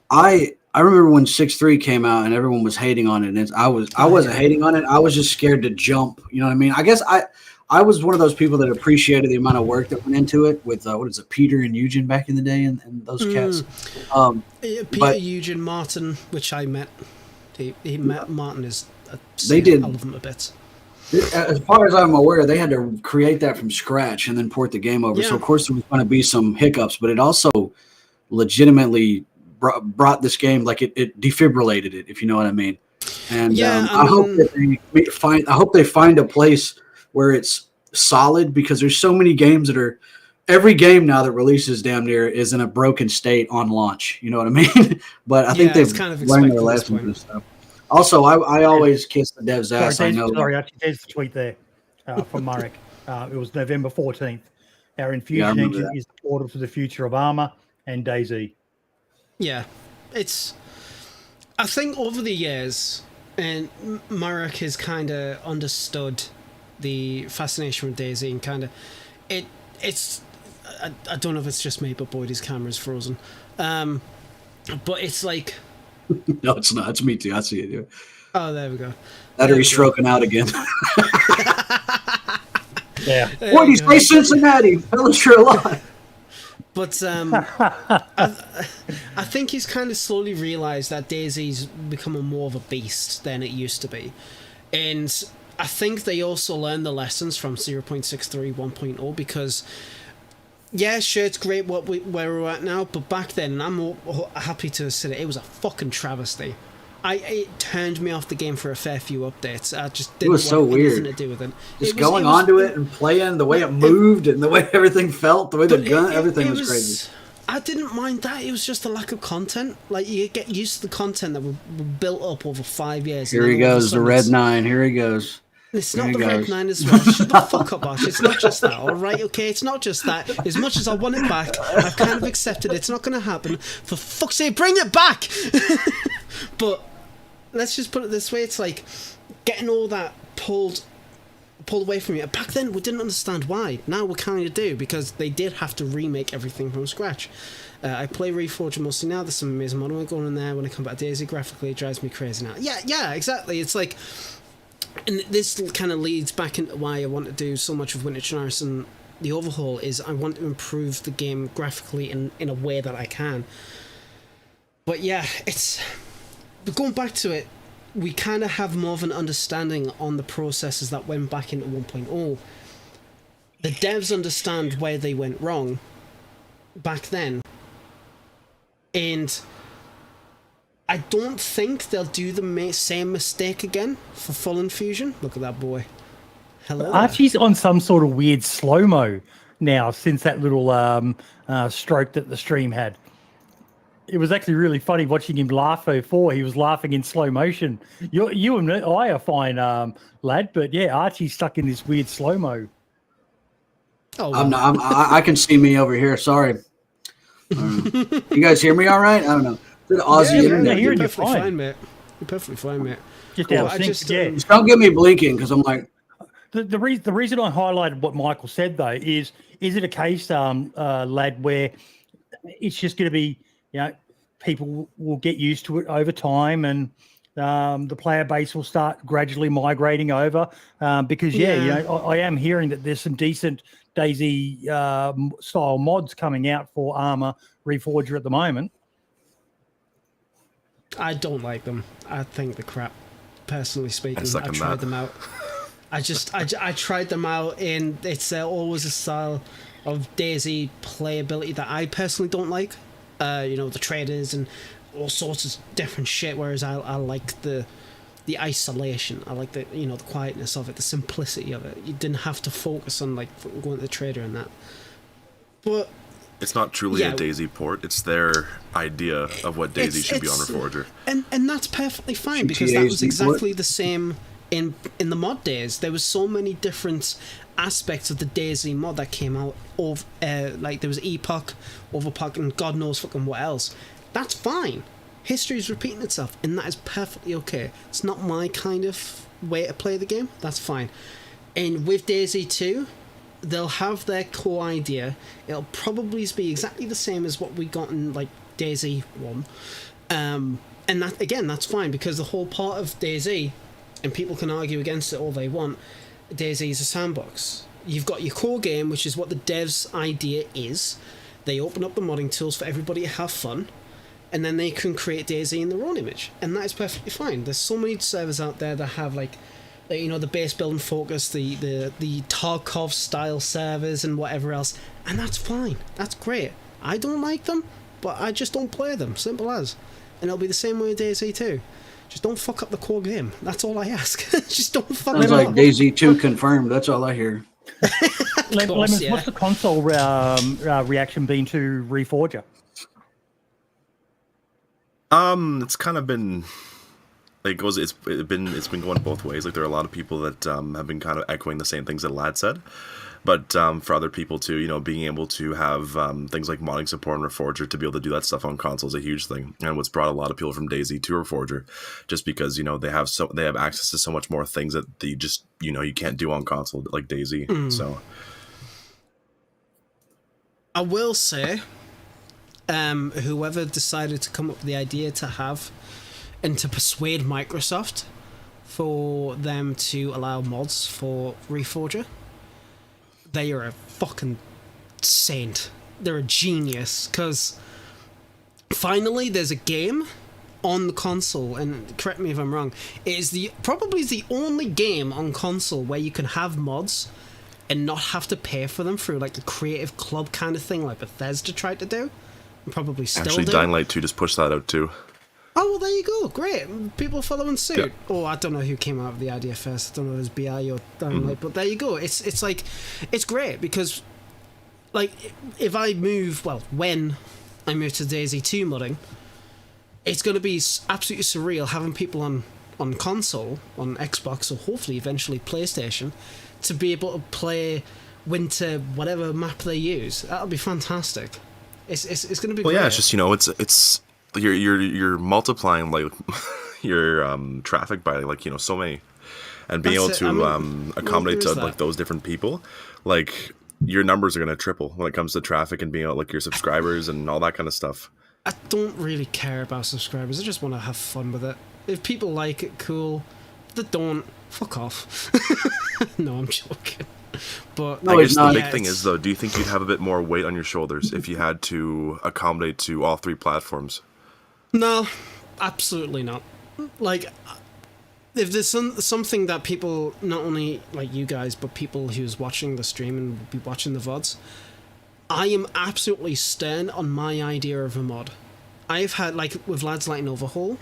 I remember when 6.3 came out and everyone was hating on it. And I wasn't hating on it. I was just scared to jump. You know what I mean? I guess I was one of those people that appreciated the amount of work that went into it with Peter and Eugen back in the day and those cats. Peter, Eugen, Martin, which I met. He met Martin is. They did. I love him a bit. As far as I'm aware, they had to create that from scratch and then port the game over. Yeah. So, of course, there was going to be some hiccups, but it also legitimately brought this game, like it defibrillated it, if you know what I mean. And I hope they find a place where it's solid, because there's so many games that every game now that releases damn near is in a broken state on launch. You know what I mean? But I think they've kind of learned their lessons and stuff. Also, I always kiss the dev's ass. Sorry, actually, there's the tweet there from Marek. It was November 14th. Our Infusion engine is the portal to the future of Armour and DayZ. Yeah, I think over the years, and Marek has kind of understood the fascination with DayZ and kind of it's. I don't know if it's just me, but boy, his camera's frozen. But it's like. No, it's not. It's me too. I see it. Yeah. Oh, there we go. That or he's stroking out again. Yeah. What do you say, Cincinnati? Tell us you're alive. But I think he's kind of slowly realised that DayZ's becoming more of a beast than it used to be. And I think they also learned the lessons from 0.63 1.0, because yeah, sure, it's great where we're at now, but back then, and I'm happy to say it was a fucking travesty. It turned me off the game for a fair few updates. I just didn't want anything to do with it. Just going onto it and playing, the way it moved and the way everything felt, the way the gun, everything was crazy. I didn't mind that. It was just a lack of content. Like, you get used to the content that were built up over 5 years. Here he goes, the Red 9. Here he goes. It's not the Red 9 as well. Shut the fuck up, Ash. It's not just that, alright? Okay, it's not just that. As much as I want it back, I've kind of accepted it's not going to happen. For fuck's sake, bring it back! But let's just put it this way. It's like getting all that pulled away from you. Back then, we didn't understand why. Now we kind of do, because they did have to remake everything from scratch. I play Reforger mostly now. There's some amazing modeling going on there. When I come back to DayZ, graphically, it drives me crazy now. Yeah, exactly. It's like... And this kind of leads back into why I want to do so much of Winter Chernarus and the overhaul, is I want to improve the game graphically in a way that I can. But yeah, but going back to it, we kind of have more of an understanding on the processes that went back into 1.0. The devs understand where they went wrong back then. And I don't think they'll do the same mistake again for full infusion. Look at that boy. Hello. Archie's on some sort of weird slow-mo now since that little stroke that the stream had. It was actually really funny watching him laugh before. He was laughing in slow motion. You and I are fine, lad, but yeah, Archie's stuck in this weird slow-mo. Oh, I can see me over here. Sorry. You guys hear me all right? I don't know. The Aussie internet. You're perfectly fine, mate. You're perfectly fine, mate. Just out of sync, Just don't get me blinking, because I'm like... The reason I highlighted what Michael said, though, is it a case, lad, where it's just going to be, people will get used to it over time, and the player base will start gradually migrating over, because, I am hearing that there's some decent DayZ style mods coming out for Armour Reforger at the moment. I don't like them. I think they're crap, personally speaking. I've tried them out. I tried them out, and it's always a style of DayZ playability that I personally don't like. The traders and all sorts of different shit, whereas I like the isolation. I like the quietness of it, the simplicity of it. You didn't have to focus on like going to the trader and that. But it's not truly a DayZ port. It's their idea of what DayZ should be on Reforger. And that's perfectly fine, because that was exactly the same in the mod days, there was so many different aspects of the DayZ mod that came out of like there was Epoch, Overpoch, and God knows fucking what else. That's fine. History is repeating itself, and that is perfectly okay. It's not my kind of way to play the game. That's fine. And with DayZ 2, they'll have their core idea. It'll probably be exactly the same as what we got in like DayZ 1. And that, again, that's fine, because the whole part of DayZ, and people can argue against it all they want, DayZ is a sandbox. You've got your core game, which is what the devs' idea is. They open up the modding tools for everybody to have fun, and then they can create DayZ in their own image, and that is perfectly fine. There's so many servers out there that have like you know, the base building focus, the Tarkov style servers and whatever else, and that's fine. That's great. I don't like them, but I just don't play them. Simple as. And it'll be the same way with DayZ 2. Just don't fuck up the core game. That's all I ask. Just don't fuck it up. Sounds like DayZ 2 confirmed. That's all I hear. Lemons, what's the console reaction been to Reforger? It's kind of been like it's been going both ways. Like there are a lot of people that have been kind of echoing the same things that Lad said, but for other people too, you know, being able to have things like modding support and Reforger to be able to do that stuff on console is a huge thing, and what's brought a lot of people from DayZ to Reforger, just because, you know, they have access to so much more things that they just, you know, you can't do on console like DayZ. So I will say, whoever decided to come up with the idea to have and to persuade Microsoft for them to allow mods for Reforger, they are a fucking saint. They're a genius, because finally there's a game on the console, and correct me if I'm wrong, it is probably the only game on console where you can have mods and not have to pay for them through like a Creative Club kind of thing like Bethesda tried to do, and probably still actually do. Dying Light 2 just pushed that out too. Oh, well, there you go. Great. People following suit. Yeah. Oh, I don't know who came out with the idea first. I don't know if it was BI or Dying Light, but there you go. It's like, it's great, because like if I move, well, when I move to DayZ 2 modding, it's going to be absolutely surreal having people on console, on Xbox, or hopefully eventually PlayStation, to be able to play Winter, whatever map they use. That'll be fantastic. It's going to be great. Yeah, it's just, you know, it's you're multiplying like your traffic by like, you know, so many, and being able to accommodate to like those different people, like your numbers are going to triple when it comes to traffic and being able, like, your subscribers and all that kind of stuff. I don't really care about subscribers. I just want to have fun with it. If people like it, cool. If they don't, fuck off. No, I'm joking. But I guess the big thing is, though, do you think you'd have a bit more weight on your shoulders if you had to accommodate to all three platforms? No, absolutely not. Like, if there's something that people, not only like you guys, but people who's watching the stream and will be watching the VODs, I am absolutely stern on my idea of a mod. I've had, like, with Lads Light and Overhaul,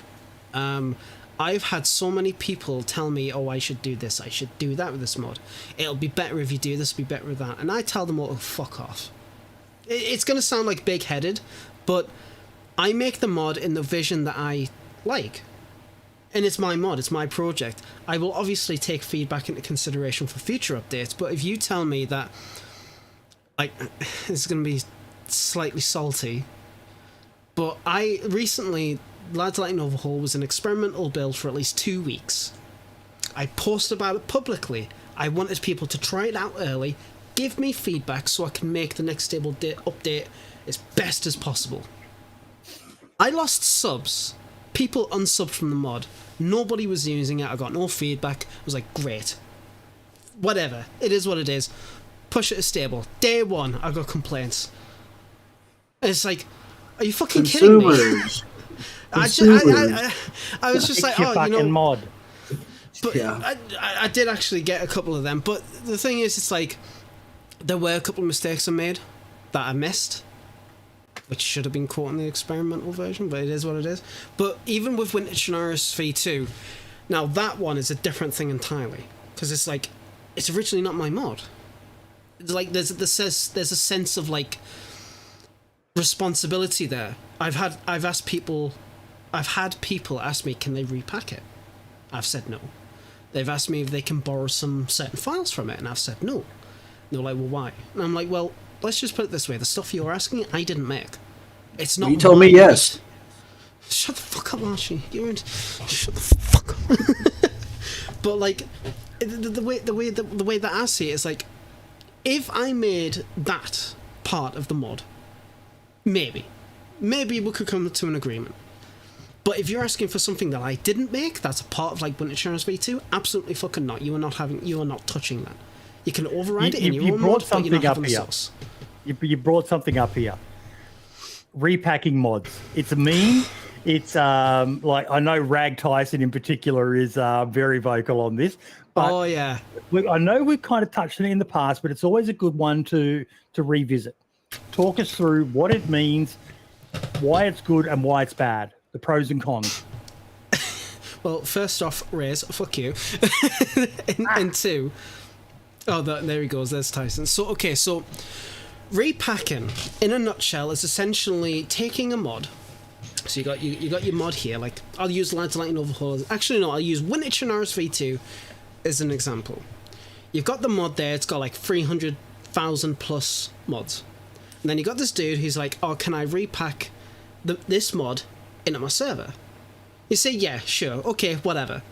I've had so many people tell me, oh, I should do this, I should do that with this mod. It'll be better if you do this, it'll be better with that. And I tell them all to fuck off. It's going to sound like big-headed, but I make the mod in the vision that I like. And it's my mod, it's my project. I will obviously take feedback into consideration for future updates, but if you tell me that, like, it's going to be slightly salty, but I recently, Lads Light and Overhaul was an experimental build for at least 2 weeks. I posted about it publicly. I wanted people to try it out early, give me feedback so I can make the next stable update as best as possible. I lost subs. People unsubbed from the mod. Nobody was using it. I got no feedback. I was like, great. Whatever. It is what it is. Push it to stable. Day one, I got complaints. And it's like, are you fucking kidding me? I was just like, oh, you know, mod. But yeah. I did actually get a couple of them. But the thing is, it's like, there were a couple of mistakes I made that I missed, which should have been caught in the experimental version, but it is what it is. But even with Winter Chernarus V2, now that one is a different thing entirely, because it's like, it's originally not my mod. It's like there's a sense of like responsibility there. I've had people ask me, can they repack it? I've said no. They've asked me if they can borrow some certain files from it, and I've said no. And they're like, well, why? And I'm like, well, let's just put it this way. The stuff you're asking, I didn't make. It's not. You told me yes. Shut the fuck up, Archie. Shut the fuck up. But like, the way that I see it is like, if I made that part of the mod, maybe we could come to an agreement. But if you're asking for something that I didn't make, that's a part of like Winter Chernarus V2, absolutely fucking not. You are not touching that. You can override it in your own mod, but you're not having the sauce. You brought something up here. Repacking mods. It's a meme. It's like, I know Rag Tyson in particular is very vocal on this. But oh yeah. I know we've kind of touched on it in the past, but it's always a good one to revisit. Talk us through what it means, why it's good and why it's bad. The pros and cons. Well, first off, Riz, fuck you. and two, there he goes. There's Tyson. So repacking, in a nutshell, is essentially taking a mod. So you got your mod here. Like, I'll use Lads Lightning Overhaul. Actually, no, I'll use Winter Chernarus V2 as an example. You've got the mod there. It's got like 300,000 plus mods. And then you got this dude who's like, oh, can I repack this mod into my server? You say, yeah, sure, okay, whatever.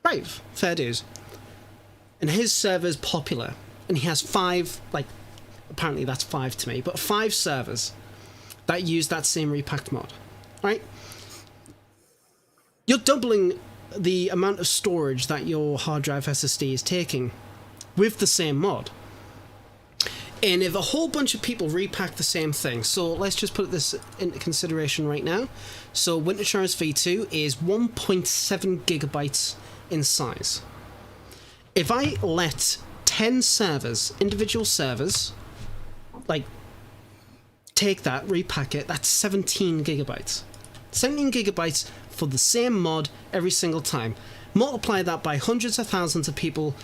Right, fair dues. And his server's popular, and he has 5, like, apparently that's 5 to me, but 5 servers that use that same repacked mod, right? You're doubling the amount of storage that your hard drive SSD is taking with the same mod. And if a whole bunch of people repack the same thing, so let's just put this into consideration right now. So Winter Chernarus V2 is 1.7 gigabytes in size. If I let 10 servers, individual servers, like, take that, repack it, that's 17 gigabytes. 17 gigabytes for the same mod every single time. Multiply that by hundreds of thousands of people,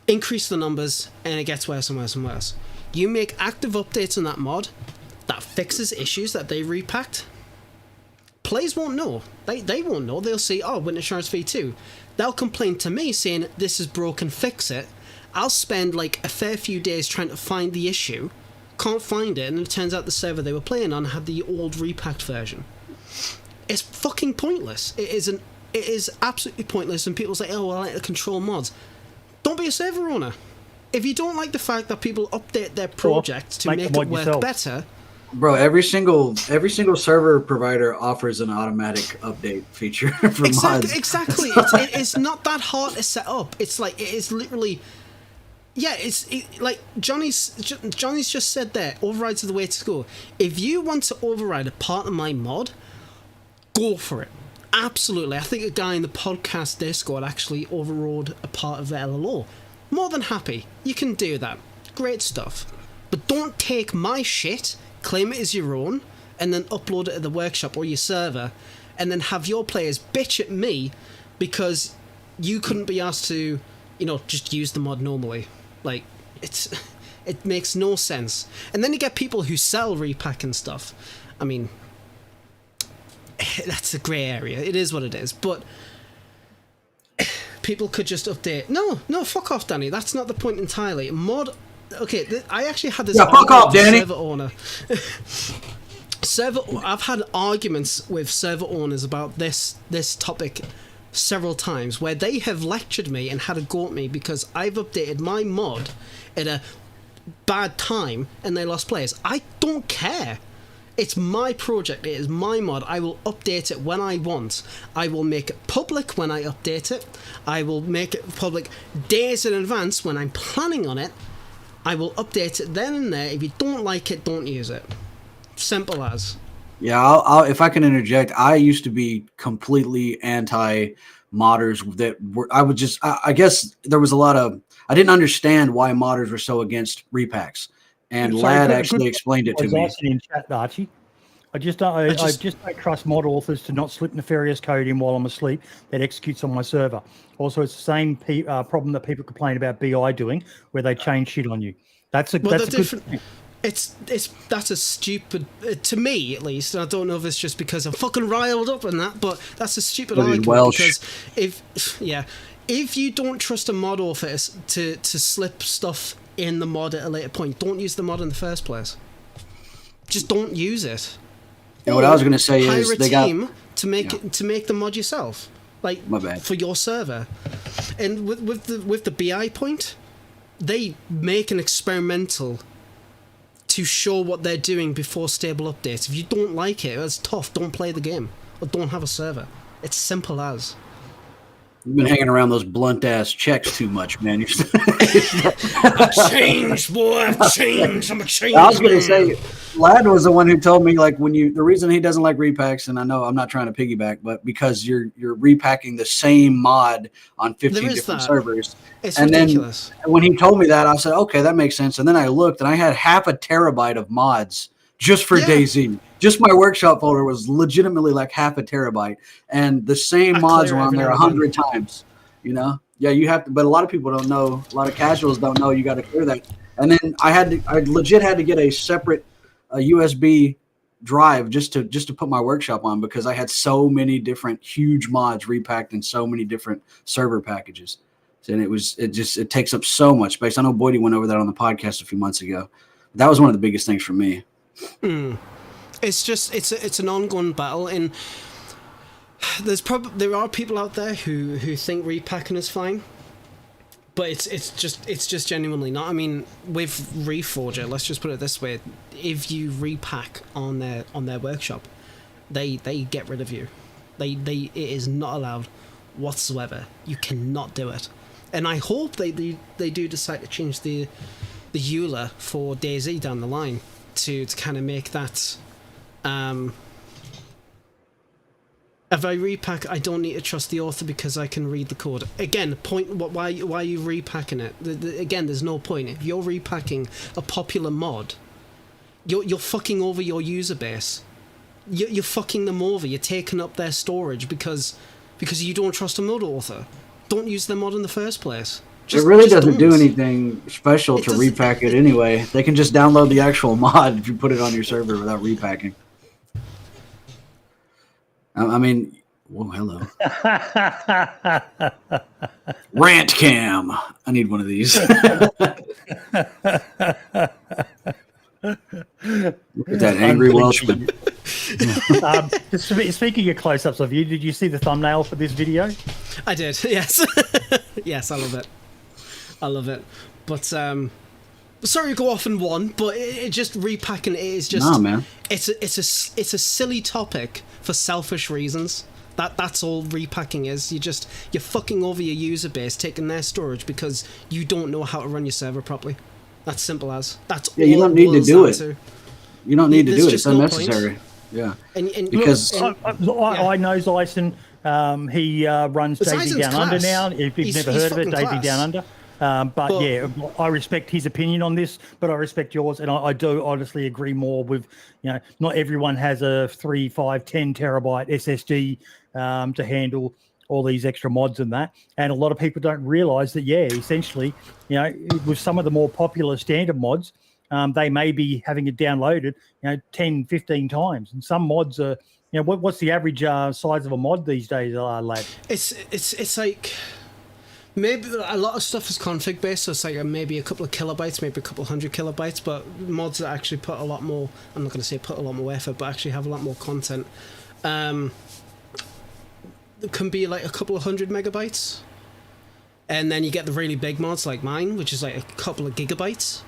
increase the numbers, and it gets worse and worse and worse. You make active updates on that mod that fixes issues that they repacked. Players won't know. They won't know. They'll see, oh, Winter Chernarus V2. They'll complain to me saying, this is broken, fix it. I'll spend like a fair few days trying to find the issue, can't find it, and it turns out the server they were playing on had the old repacked version. It's fucking pointless. It is absolutely pointless, and people say, oh, well, I like to control mods. Don't be a server owner. If you don't like the fact that people update their project to make it work better... Bro, every single server provider offers an automatic update feature for mods. Exactly. It's not that hard to set up. It's like, it is literally... Yeah, like Johnny's just said there, overrides are the way to go. If you want to override a part of my mod, go for it. Absolutely. I think a guy in the podcast Discord actually overrode a part of the LLO. More than happy. You can do that. Great stuff. But don't take my shit, claim it as your own, and then upload it to the workshop or your server, and then have your players bitch at me because you couldn't be asked to, just use the mod normally. Like, it makes no sense. And then you get people who sell repack and stuff. I mean, that's a grey area. It is what it is. But people could just update. No, fuck off, Danny. That's not the point entirely. Mod. Okay, I actually had this. Yeah, fuck off, Danny. Server owner. I've had arguments with server owners about this topic several times, where they have lectured me and had a go at me because I've updated my mod at a bad time and they lost players. I don't care. It's my project. It is my mod. I will update it when I want. I will make it public when I update it. I will make it public days in advance when I'm planning on it. I will update it then and there. If you don't like it, don't use it. Simple as. Yeah, I'll if I can interject, I used to be completely anti-modders that were, I guess there was a lot of, I didn't understand why modders were so against repacks. And Lad actually explained it to me. In chat, Archie. I just don't trust mod authors to not slip nefarious code in while I'm asleep that executes on my server. Also, it's the same problem that people complain about BI doing, where they change shit on you. That's a good thing. That's a stupid, to me at least, and I don't know if it's just because I'm fucking riled up on that, but that's a stupid argument because if if you don't trust a mod author to slip stuff in the mod at a later point, don't use the mod in the first place. Just don't use it. And what I was going to say hire is a they team got to make the mod yourself, like My bad. for your server. And with the BI point, they make an experimental to show what they're doing before stable updates. If you don't like it, it's tough. Don't play the game or don't have a server. It's simple as. You've been hanging around those blunt ass checks too much, man. I've changed, boy. I've changed. I'm a changed I was going to man. say, Lad was the one who told me, like, the reason he doesn't like repacks, and I know I'm not trying to piggyback, but because you're repacking the same mod on 15 different servers. It's and ridiculous. Then when he told me that, I said, okay, that makes sense. And then I looked, and I had 0.5 terabyte of mods just for DayZ. Just my workshop folder was legitimately like 0.5 terabyte, and the same mods were on there 100 times. You know, yeah, you have to, but a lot of people don't know. A lot of casuals don't know you got to clear that. And then I legit had to get a separate USB drive just to put my workshop on because I had so many different huge mods repacked in so many different server packages, and it takes up so much space. I know Boydie went over that on the podcast a few months ago. That was one of the biggest things for me. It's just it's an ongoing battle, and there are people out there who think repacking is fine, but it's just genuinely not. I mean, with Reforger, let's just put it this way: if you repack on their workshop, they get rid of you. It is not allowed whatsoever. You cannot do it, and I hope they do decide to change the EULA for DayZ down the line to kind of make that. If I repack, I don't need to trust the author because I can read the code. Again, why are you repacking it? Again, there's no point. If you're repacking a popular mod, you're fucking over your user base. You're fucking them over. You're taking up their storage because you don't trust a mod author. Don't use their mod in the first place. It really doesn't do anything special to repack it anyway. They can just download the actual mod if you put it on your server without repacking. I mean, whoa, hello. Rant cam. I need one of these. Look at that angry Welshman. Speaking of close-ups of you, did you see the thumbnail for this video? I did, yes. Yes, I love it. I love it. But, sorry to go off in one, but it just repacking it is just... Nah, man. It's a silly topic for selfish reasons. That's all repacking is. You're fucking over your user base, taking their storage because you don't know how to run your server properly. That's simple as. That's all you don't need to do it. to. You don't need to do it. It's no unnecessary. Yeah. And because I know Zyson. He runs DayZ Zyson's Down Under class. now. If you've never heard of it, fucking DayZ class. Down Under. But yeah, I respect his opinion on this, but I respect yours, and I do honestly agree more with, not everyone has a 3, 5, 10 terabyte SSD to handle all these extra mods and that. And a lot of people don't realize that, essentially, with some of the more popular standard mods, they may be having it downloaded, 10, 15 times. And some mods are, what's the average size of a mod these days, lad? It's like... Maybe a lot of stuff is config based, so it's like maybe a couple of kilobytes, maybe a couple 100 kilobytes, but mods that actually put a lot more, I'm not going to say put a lot more effort, but actually have a lot more content, it can be like a couple of 100 megabytes. And then you get the really big mods like mine, which is like a couple of gigabytes.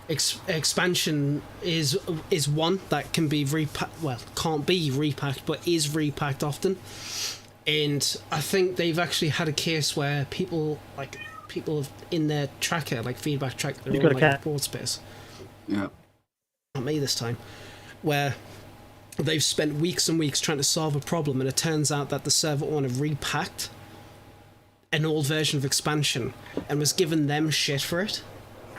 Expansion is one that can be can't be repacked, but is repacked often. And I think they've actually had a case where people in their tracker, like feedback tracker, their own like board space. Yeah. Not me this time. Where they've spent weeks and weeks trying to solve a problem, and it turns out that the server owner repacked an old version of expansion and was giving them shit for it.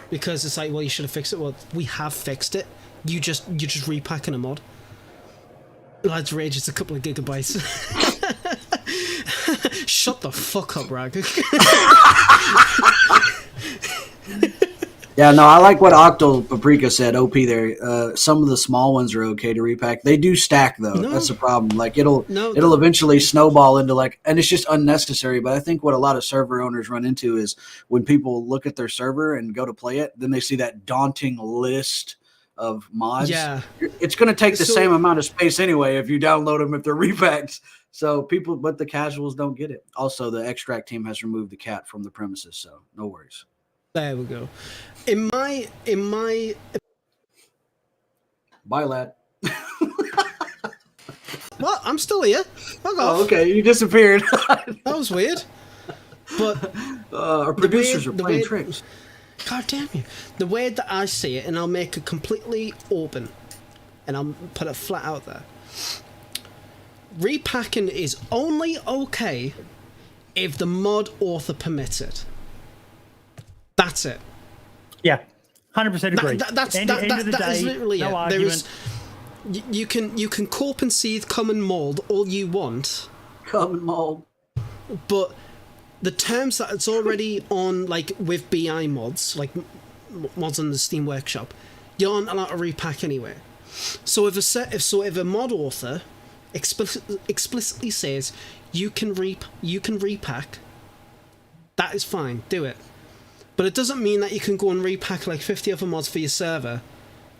Because it's like, well, you should have fixed it. Well, we have fixed it. You're just repacking a mod. Lads rage, it's a couple of gigabytes. Shut the fuck up, Rag. Yeah, no, I like what Octo Paprika said. OP there. Some of the small ones are okay to repack. They do stack though. No. That's the problem. Like it'll eventually snowball into like, and it's just unnecessary. But I think what a lot of server owners run into is when people look at their server and go to play it, then they see that daunting list of mods. Yeah, it's going to take the same amount of space anyway if you download them if they're repacks. So but the casuals don't get it. Also, the extract team has removed the cat from the premises, so no worries. There we go. In my Bye, lad. What? I'm still here. Fuck off. Oh, okay, you disappeared. That was weird. But our producers are playing tricks. God damn you. The way that I see it, and I'll make it completely open, and I'll put it flat out there. Repacking is only okay if the mod author permits it. That's it. Yeah, 100% agree. That is literally no it. argument. You can cope and seethe, come and mold all you want. Come and mold. But the terms that it's already on, like with BI mods, like mods on the Steam Workshop, you aren't allowed to repack anyway. So if a mod author explicitly says you can repack, that is fine. Do it. But it doesn't mean that you can go and repack like 50 other mods for your server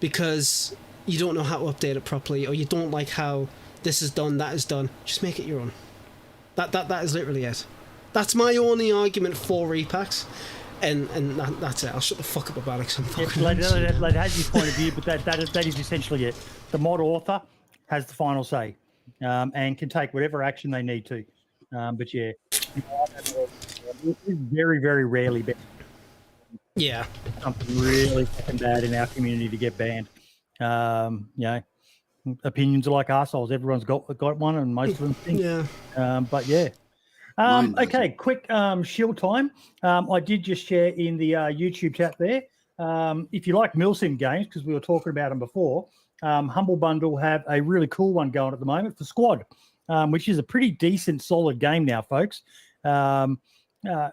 because you don't know how to update it properly, or you don't like how this is done, that is done. Just make it your own. That is literally it. That's my only argument for repacks, and that's it. I'll shut the fuck up about it. It has his point of view, but that is essentially it. The mod author has the final say, and can take whatever action they need to. But yeah, it's very, very rarely banned. Yeah, Something really fucking bad in our community to get banned. Opinions are like arseholes. Everyone's got one, and most of them think. Yeah. But yeah. Okay, quick shield time. I did just share in the YouTube chat there. If you like Milsim games, because we were talking about them before, Humble Bundle have a really cool one going at the moment for Squad, which is a pretty decent, solid game now, folks.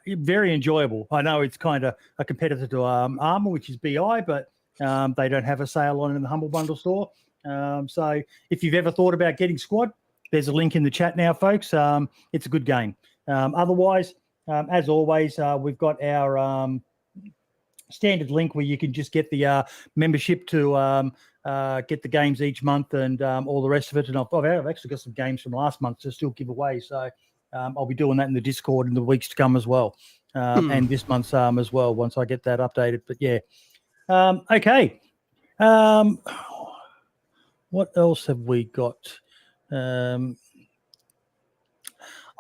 Very enjoyable. I know it's kind of a competitor to Armour, which is BI, but they don't have a sale on it in the Humble Bundle store. So if you've ever thought about getting Squad, there's a link in the chat now, folks. It's a good game. Otherwise, as always, we've got our standard link where you can just get the membership to get the games each month and all the rest of it. And I've actually got some games from last month to still give away. So I'll be doing that in the Discord in the weeks to come as well, and this month's as well once I get that updated. But yeah, okay. What else have we got? I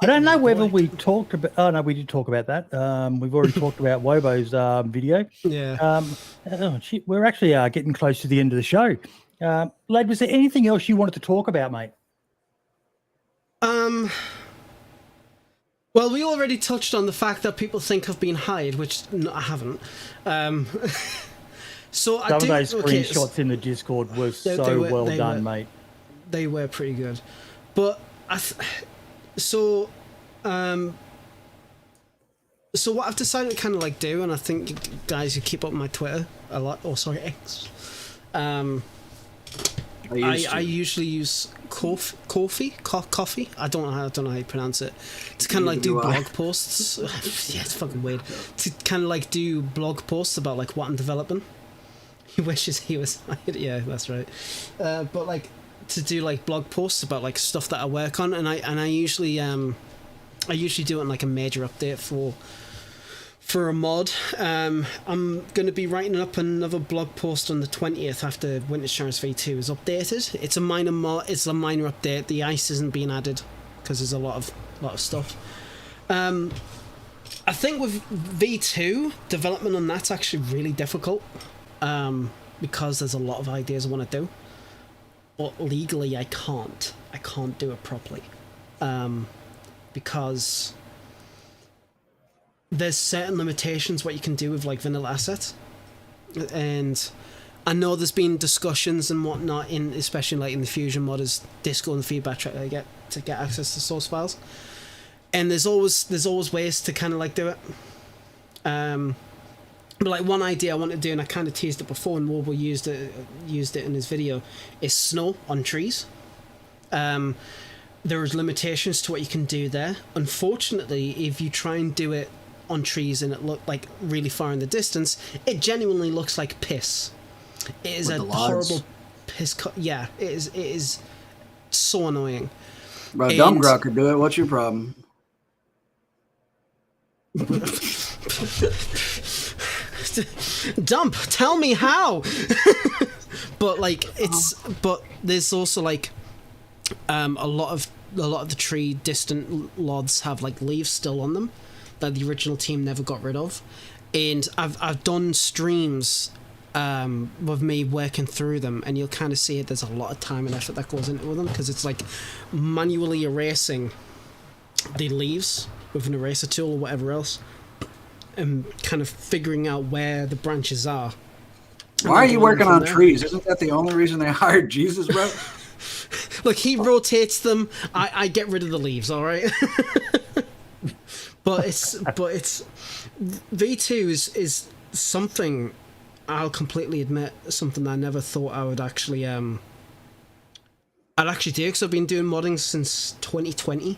don't know whether we talked about. Oh no, we did talk about that. We've already talked about Wobo's video. Yeah. We're actually getting close to the end of the show. Lad, was there anything else you wanted to talk about, mate? Well, we already touched on the fact that people think I've been hired, which I haven't. So Some of those screenshots in the Discord were well done, mate. They were pretty good, but so what I've decided to kind of like do, and I think guys who keep up my Twitter a lot, X. I usually use coffee. I don't know how you pronounce it. To kind of like do blog posts. Yeah, it's fucking weird. To kind of like do blog posts about like what I'm developing. He wishes he was hired. Yeah, that's right. But like to do like blog posts about like stuff that I work on, and I usually do it in like a major update for a mod. I'm going to be writing up another blog post on the 20th after Winter Chernarus V2 is updated. It's a minor mod. It's a minor update. The ice isn't being added because there's a lot of stuff. I think with V2 development on that's actually really difficult because there's a lot of ideas I want to do, but legally I can't do it properly because there's certain limitations what you can do with like vanilla assets, and I know there's been discussions and whatnot in, especially like in the Fusion modders Discord and feedback track to get access to source files, and there's always ways to kind of like do it. But like one idea I want to do, and I kind of teased it before, and Warble used it in his video, is snow on trees. There is limitations to what you can do there. Unfortunately, if you try and do it on trees and it looked like really far in the distance, it genuinely looks like piss. It is a horrible piss. Yeah, it is so annoying. Bro, Dumbgrot could do it. What's your problem? Dump, tell me how. But like but there's also like a lot of the tree distant lods have like leaves still on them that the original team never got rid of, and I've done streams with me working through them, and you'll kind of see it. There's a lot of time and effort that goes into them because it's like manually erasing the leaves with an eraser tool or whatever else, and kind of figuring out where the branches are. Why are you working on trees? Isn't that the only reason they hired Jesus, bro? Look, he rotates them. I get rid of the leaves, all right? but it's V2 is something, I'll completely admit, something I never thought I would actually I'd actually do, because I've been doing modding since 2020,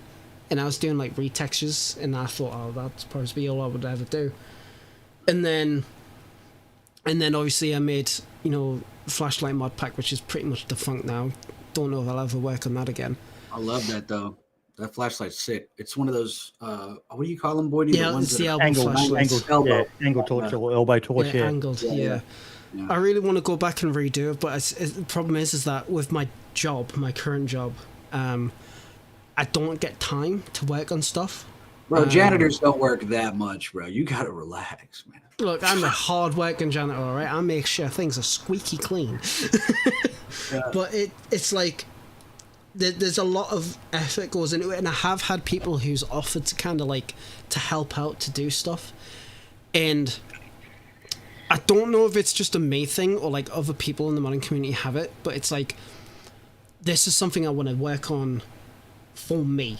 and I was doing like retextures, and I thought, oh, that's probably all I would ever do. And then obviously I made, Flashlight mod pack, which is pretty much defunct now. Don't know if I'll ever work on that again. I love that though. That flashlight's sick. It's one of those what do you call them, Boydie? Yeah, it's the elbow flashlights. Angle torch or elbow torch. Yeah, angled. Yeah. I really want to go back and redo it, but the problem is that with my current job, I don't get time to work on stuff. Bro, janitors don't work that much, bro. You gotta relax, man. Look, I'm a hard-working janitor, all right? I make sure things are squeaky clean. But it's like there's a lot of effort goes into it, and I have had people who's offered to kind of like to help out to do stuff, and I don't know if it's just a me thing or like other people in the modding community have it, but it's like this is something I want to work on for me.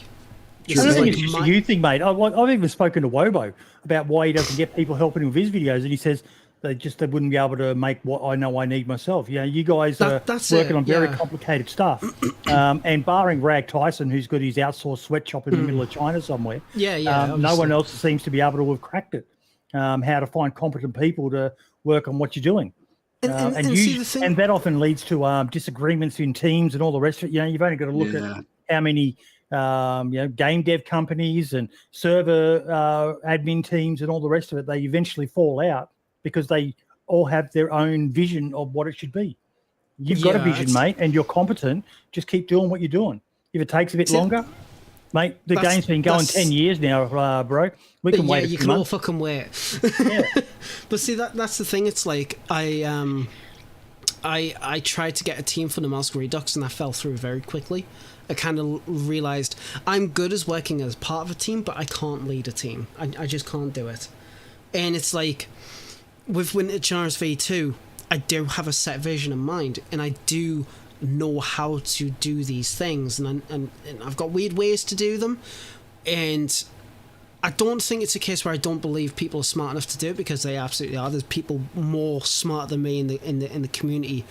I don't think it's just a you thing, mate. I've even spoken to Wobo about why he doesn't get people helping him with his videos, and he says they wouldn't be able to make what I know I need myself. You guys are working on very complicated stuff, and barring Rag Tyson, who's got his outsourced sweatshop in the middle of China somewhere, no one else seems to be able to have cracked it. How to find competent people to work on what you're doing, and that often leads to disagreements in teams and all the rest of it. You've only got to look at how many game dev companies and server admin teams and all the rest of it. They eventually fall out because they all have their own vision of what it should be. You've got a vision, mate, and you're competent. Just keep doing what you're doing. If it takes a bit longer, mate, the game's been going 10 years now, bro. We can wait a few months. You can all fucking wait. But see, that's the thing. It's like I tried to get a team for the Mask Redux, and I fell through very quickly. I kind of realized I'm good as working as part of a team, but I can't lead a team. I just can't do it. And it's like with Winter Chernarus V2, I do have a set vision in mind, and I do know how to do these things, and I've got weird ways to do them, and I don't think it's a case where I don't believe people are smart enough to do it, because they absolutely are. There's people more smart than me in the community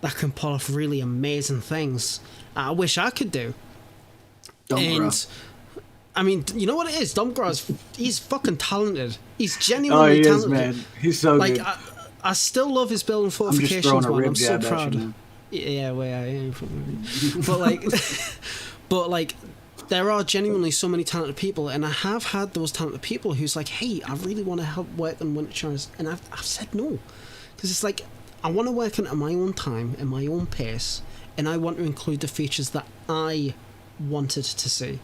that can pull off really amazing things. I wish I could do. And I mean, you know what it is? Dumbgrass, he's fucking talented. He's genuinely talented. Man. He's so good. I still love his building fortifications one. I'm so proud. Yeah, but like, there are genuinely so many talented people, and I have had those talented people who's like, hey, I really want to help work on Winter Chernarus, and I've said no, because it's like I want to work on it at my own time and my own pace, and I want to include the features that I wanted to see.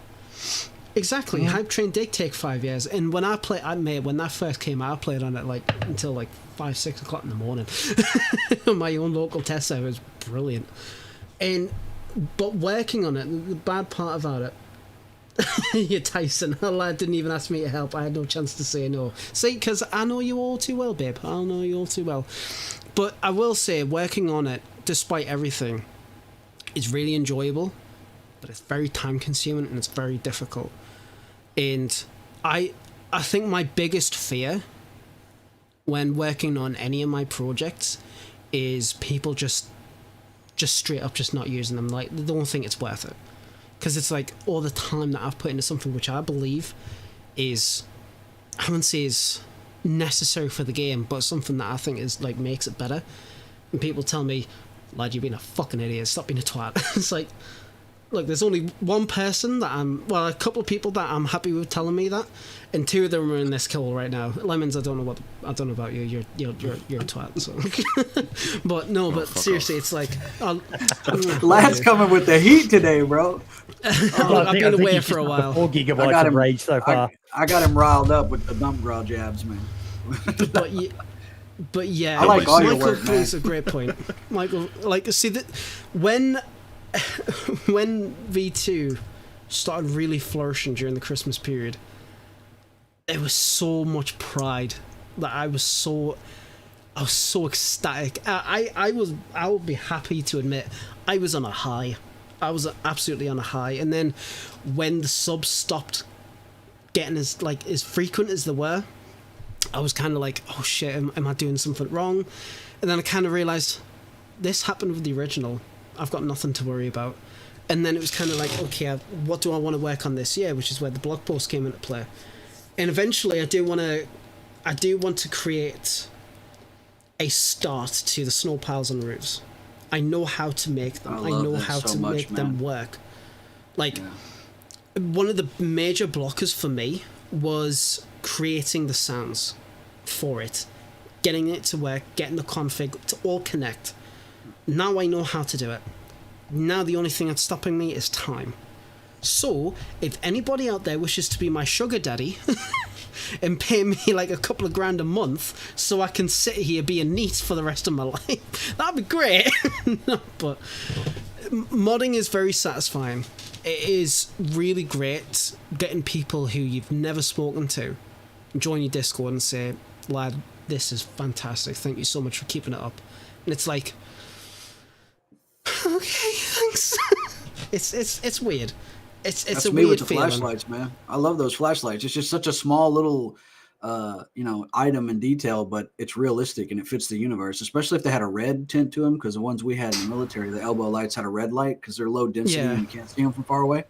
Exactly. Hype Train did take 5 years, and when when that first came out, I played on it like until like 5-6 o'clock in the morning. My own local test server was brilliant, but working on it, the bad part about it, you Tyson, a lad didn't even ask me to help. I had no chance to say no. See, because I know you all too well, babe. I know you all too well. But I will say, working on it, despite everything, is really enjoyable, but it's very time consuming and it's very difficult. And I think my biggest fear when working on any of my projects is people just straight up just not using them. Like, they don't think it's worth it. Because it's like all the time that I've put into something which I believe is, I wouldn't say is necessary for the game, but something that I think is like makes it better. And people tell me, lad, you're being a fucking idiot, stop being a twat. It's like, look, there's only one person that a couple of people that I'm happy with telling me that, and two of them are in this call right now. Lemons, I don't know about you. You're a twat. So, but no, but seriously, it's like, Lad's coming with the heat today, bro. Look, I've been away for a while. 4 gigabytes of rage so far. I got him riled up with the dump growl jabs, man. But yeah, I like all your Michael work, brings a great point. Michael, like, see that when V2 started really flourishing during the Christmas period, there was so much pride that I was so ecstatic. I would be happy to admit I was on a high. I was absolutely on a high. And then when the subs stopped getting as frequent as they were, I was kind of like, oh shit, am I doing something wrong? And then I kind of realized this happened with the original. I've got nothing to worry about. And then it was kind of like, okay, what do I want to work on this year? Which is where the blog post came into play. And eventually I do want to create a start to the snow piles on the roofs. I know how to make them. I know how to make them work. Like, one of the major blockers for me was creating the sounds for it, getting it to work, getting the config to all connect. Now I know how to do it. Now the only thing that's stopping me is time. So if anybody out there wishes to be my sugar daddy and pay me like a couple of grand a month so I can sit here being neat for the rest of my life, that'd be great. No, but modding is very satisfying. It is really great getting people who you've never spoken to join your Discord and say, lad, this is fantastic, thank you so much for keeping it up. And it's like, okay, thanks. It's weird. It's That's a me weird with the feeling. flashlights, man. I love those flashlights. It's just such a small little item and detail, but it's realistic and it fits the universe, especially if they had a red tint to them, because the ones we had in the military, the elbow lights had a red light because they're low density and you can't see them from far away.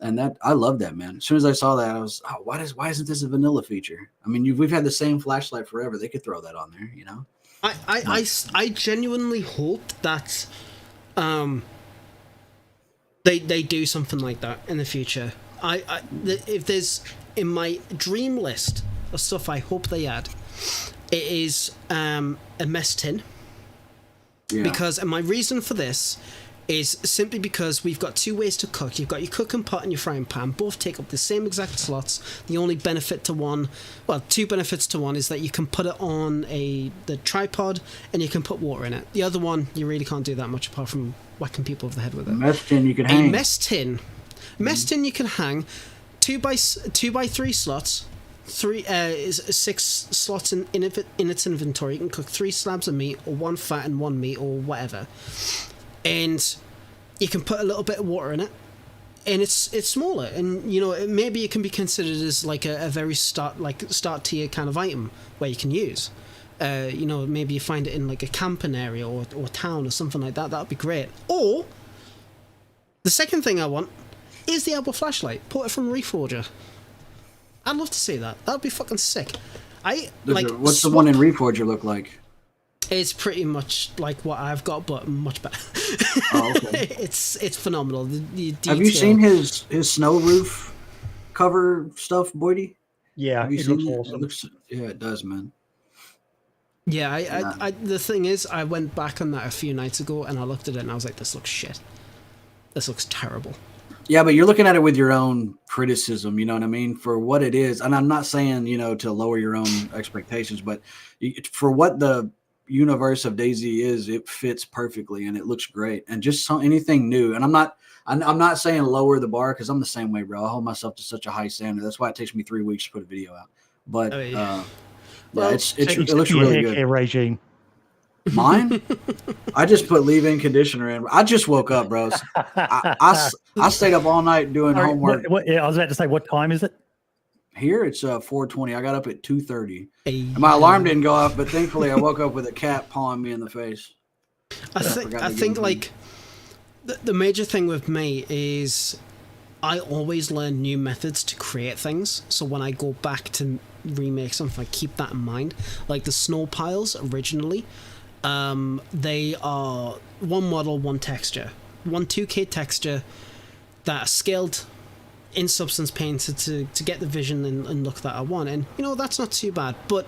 And that, I love that, man. As soon as I saw that, I was, oh, why isn't this a vanilla feature? I mean, we've had the same flashlight forever. They could throw that on there, you know? I genuinely hope that they do something like that in the future. If there's in my dream list of stuff I hope they add, it is a mess tin. Yeah. Because, and my reason for this is simply because we've got two ways to cook. You've got your cooking pot and your frying pan. Both take up the same exact slots. The only benefit to one, well, two benefits to one is that you can put it on the tripod and you can put water in it. The other one, you really can't do that much apart from whacking people over the head with it. Mess tin you can hang. A mess tin you can hang 2x3 slots. Is 6 slots in its inventory. You can cook 3 slabs of meat, or 1 fat and 1 meat, or whatever. And you can put a little bit of water in it, and it's smaller, and you know, maybe it can be considered as like a very start tier kind of item where you can use. You know, maybe you find it in like a camping area or town or something like that. That'd be great. Or the second thing I want is the elbow flashlight. Put it from Reforger. I'd love to see that. That'd be fucking sick. What's the one in Reforger look like? It's pretty much like what I've got, but much better. Oh, okay. It's phenomenal. The Have you seen his snow roof cover stuff, Boydie? Yeah, it looks awesome. Yeah, it does, man. Yeah, I the thing is, I went back on that a few nights ago, and I looked at it, and I was like, this looks shit. This looks terrible. Yeah, but you're looking at it with your own criticism, you know what I mean? For what it is. And I'm not saying, you know, to lower your own expectations, but for what the universe of DayZ is, it fits perfectly and it looks great. And just anything new. And I'm not saying lower the bar, because I'm the same way, bro. I hold myself to such a high standard. That's why it takes me 3 weeks to put a video out. But well, it looks really good. Regime. Mine? I just put leave-in conditioner in. I just woke up, bro. I stayed up all night doing homework. I was about to say, what time is it? Here it's 4:20. I got up at 2:30. And my alarm didn't go off, but thankfully I woke up with a cat pawing me in the face. I think like the major thing with me is I always learn new methods to create things. So when I go back to remake something, I keep that in mind. Like the snow piles originally, they are one model, one texture, one 2K texture that are scaled in Substance Painter to get the vision and look that I want. And, you know, that's not too bad. But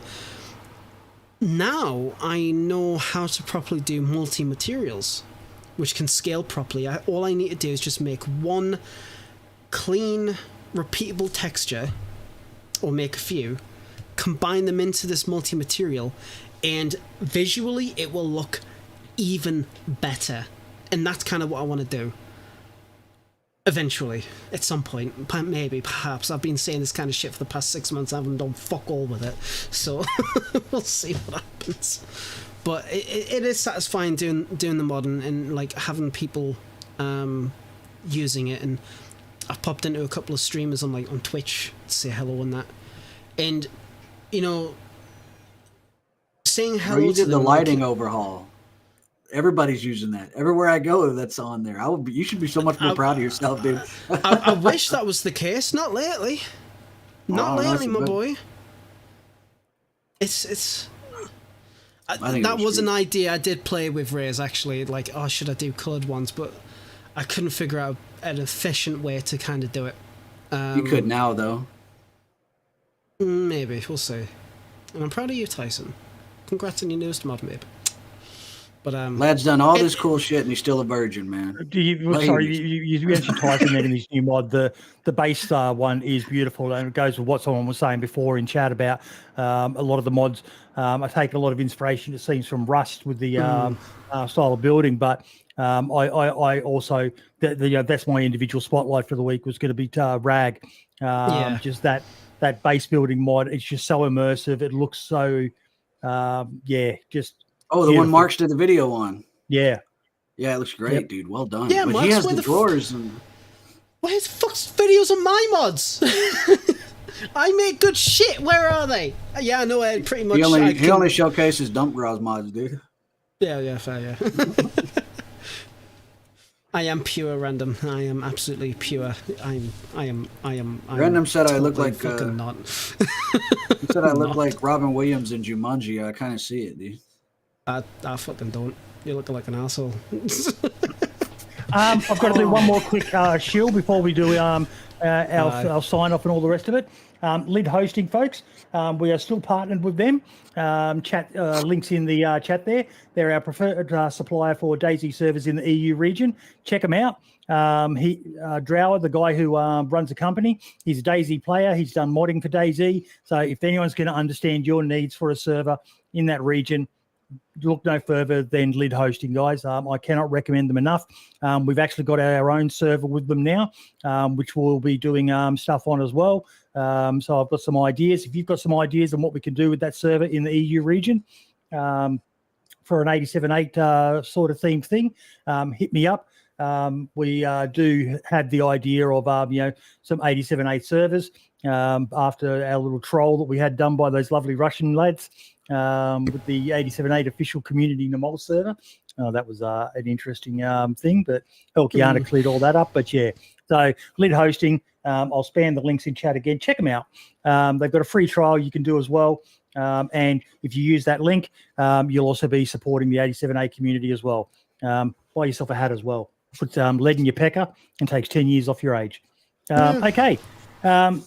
now I know how to properly do multi-materials, which can scale properly. All I need to do is just make one clean, repeatable texture, or make a few, combine them into this multi-material, and visually it will look even better. And that's kind of what I want to do. Eventually, at some point, maybe, perhaps. I've been saying this kind of shit for the past 6 months. I haven't done fuck all with it, so we'll see what happens. But it is satisfying doing the mod and like having people using it. And I've popped into a couple of streamers on Twitch to say hello and that. And you know, saying hello. You did to the them, lighting overhaul. Everybody's using that. Everywhere I go, that's on there. You should be so much more proud of yourself, dude. I wish that was the case. Not lately. Not lately, my boy. It's. That was an idea I did play with Rays, actually. Like, oh, should I do coloured ones? But I couldn't figure out an efficient way to kind of do it. You could now, though. Maybe. We'll see. And I'm proud of you, Tyson. Congrats on your newest mod, maybe. But lad's done all this cool shit and he's still a virgin, man. You mentioned Tyson then in this new mod. The base one is beautiful, and it goes with what someone was saying before in chat about a lot of the mods. I take a lot of inspiration, it seems, from Rust with the style of building, but I also that's my individual spotlight for the week was going to be Rag. Just that base building mod. It's just so immersive. It looks so just. Oh, the one Mark's did the video on. Yeah. Yeah, it looks great, dude. Well done. Yeah, but Mark's he has the drawers. Where's the fuck's videos on my mods? I make good shit. Where are they? Yeah, I know. I pretty much. He only showcases dump garage mods, dude. Yeah, fair, yeah. I am pure random. I am absolutely pure. I am. Random said I look like fucking not. He said I look like Robin Williams in Jumanji. I kind of see it, dude. I fucking don't. You're looking like an asshole. I've got to do one more quick shield before we do our sign off and all the rest of it. Lid Hosting, folks. We are still partnered with them. Chat links in the chat there. They're our preferred supplier for DayZ servers in the EU region. Check them out. Drower, the guy who runs the company, he's a DayZ player. He's done modding for DayZ. So if anyone's going to understand your needs for a server in that region, look no further than Lid Hosting, guys. I cannot recommend them enough. We've actually got our own server with them now, which we'll be doing stuff on as well. So I've got some ideas. If you've got some ideas on what we can do with that server in the EU region for an 87.8 sort of theme thing, hit me up. We do have the idea of some 87.8 servers after our little troll that we had done by those lovely Russian lads. With the 87.8 official community Namol server. That was an interesting thing, but Elkiana cleared all that up. But yeah, so Lid Hosting, I'll spam the links in chat again. Check them out. They've got a free trial you can do as well. And if you use that link, you'll also be supporting the 87.8 community as well. Buy yourself a hat as well. Put lead in your pecker and takes 10 years off your age. Okay.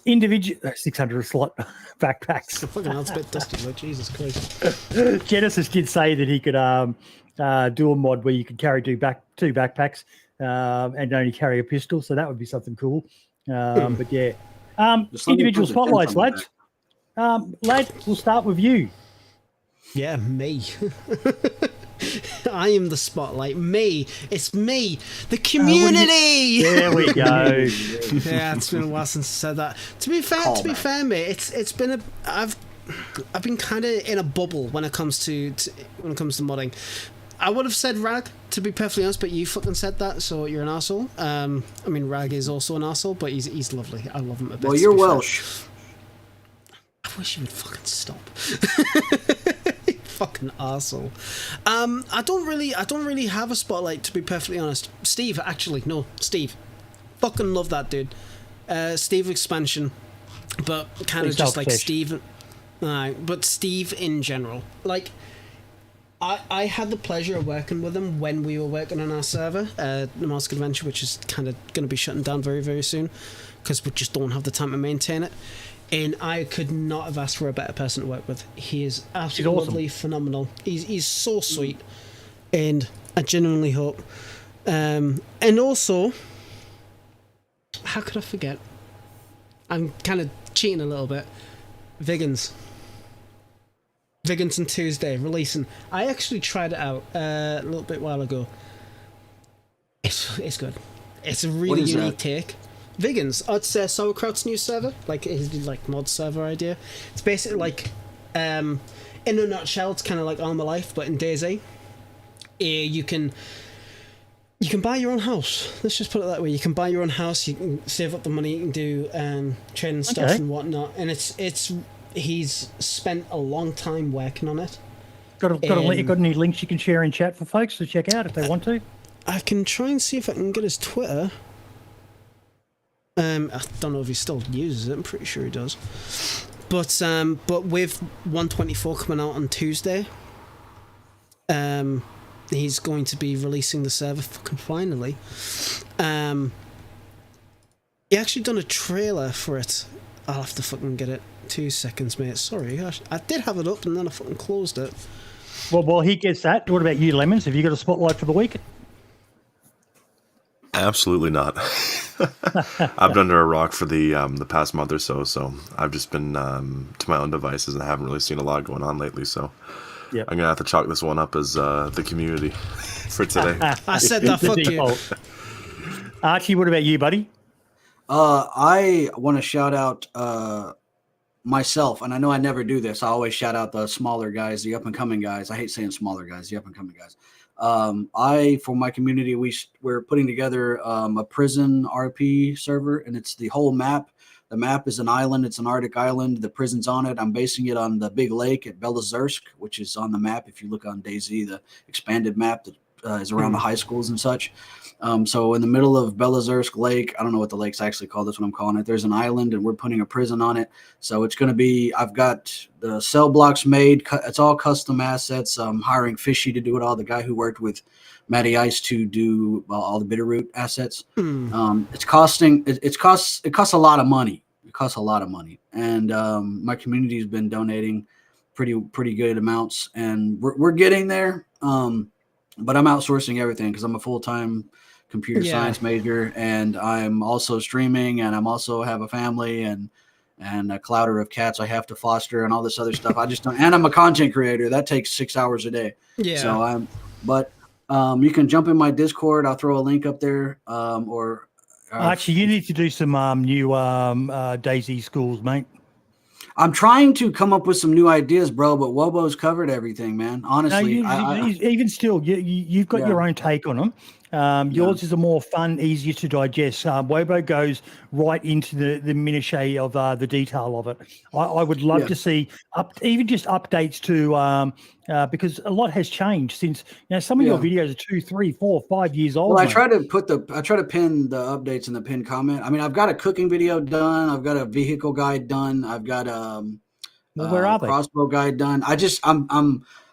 Individual 600 slot backpacks. Fucking hell, it's a bit dusty, like Jesus Christ. Genesis did say that he could do a mod where you could carry two backpacks and only carry a pistol, so that would be something cool. But yeah, individual spotlights, lads. Lad, we'll start with you. Yeah, me. I am the spotlight. Me. It's me. The community. There we go. Yeah, it's been a while since I said that. To be fair, mate, it's been I've been kind of in a bubble when it comes to modding. I would have said Rag, to be perfectly honest, but you fucking said that, so you're an arsehole. I mean, Rag is also an arsehole, but he's lovely. I love him a bit. Well, you're Welsh. wish you would fucking stop. Fucking arsehole. I don't really have a spotlight, to be perfectly honest. Steve, actually, no, Steve. Fucking love that dude. Steve expansion, but kind of just like Steve. But Steve in general. Like, I had the pleasure of working with him when we were working on our server, Nomask Adventure, which is kind of going to be shutting down very, very soon because we just don't have the time to maintain it. And I could not have asked for a better person to work with. He is absolutely phenomenal. He's so sweet, and I genuinely hope. And also, how could I forget? I'm kind of cheating a little bit. Vigans on Tuesday releasing. I actually tried it out a little bit while ago. It's good. It's a really unique take. Vigans. It's Sauerkraut's new server, like his like mod server idea. It's basically like, in a nutshell, it's kind of like Armor Life, but in DayZ. You can buy your own house. Let's just put it that way. You can buy your own house. You can save up the money. You can do training stuff and whatnot. And he's spent a long time working on it. Got any links you can share in chat for folks to check out if they want to? I can try and see if I can get his Twitter. I don't know if he still uses it. I'm pretty sure he does. But with 124 coming out on Tuesday, he's going to be releasing the server fucking finally. He actually done a trailer for it. I'll have to fucking get it. 2 seconds, mate. Sorry, I did have it up and then I fucking closed it. Well, while he gets that, what about you, Lemons? Have you got a spotlight for the week? Absolutely not. I've been under a rock for the past month or so I've just been to my own devices and I haven't really seen a lot going on lately. So I'm gonna have to chalk this one up as the community for today. I said that. Fuck you, Archie. What about you, buddy? I want to shout out myself, and I know I never do this. I always shout out the smaller guys, the up and coming guys. I hate saying smaller guys, the up and coming guys. For my community, we're putting together a prison RP server, and it's the whole map. The map is an island. It's an Arctic island. The prison's on it. I'm basing it on the big lake at Belozersk, which is on the map. If you look on DayZ, the expanded map that is around the high schools and such. So in the middle of Belozersk Lake, I don't know what the lake's actually called. That's what I'm calling it. There's an island, and we're putting a prison on it. So it's going to be, I've got the cell blocks made. It's all custom assets. I'm hiring Fishy to do it all, the guy who worked with Matty Ice to do all the Bitterroot assets. It costs a lot of money. It costs a lot of money. And my community has been donating pretty good amounts, and we're getting there. But I'm outsourcing everything because I'm a full-time computer science major, and I'm also streaming, and I'm also have a family and a clouder of cats I have to foster and all this other stuff. I just don't, and I'm a content creator. That takes 6 hours a day. Yeah. So you can jump in my Discord. I'll throw a link up there. Actually, you need to do some new DayZ schools, mate. I'm trying to come up with some new ideas, bro, but Wobo's covered everything, man. Honestly, even still, you've got your own take on them. Yours is a more fun, easier to digest. Wobo goes right into the minutiae of the detail of it. I would love to see even just updates to because a lot has changed since some of your videos are 2, 3, 4, 5 years old. Well, I try to pin the updates in the pinned comment. I mean, I've got a cooking video done. I've got a vehicle guide done. I've got where are they? Crossbow guide done.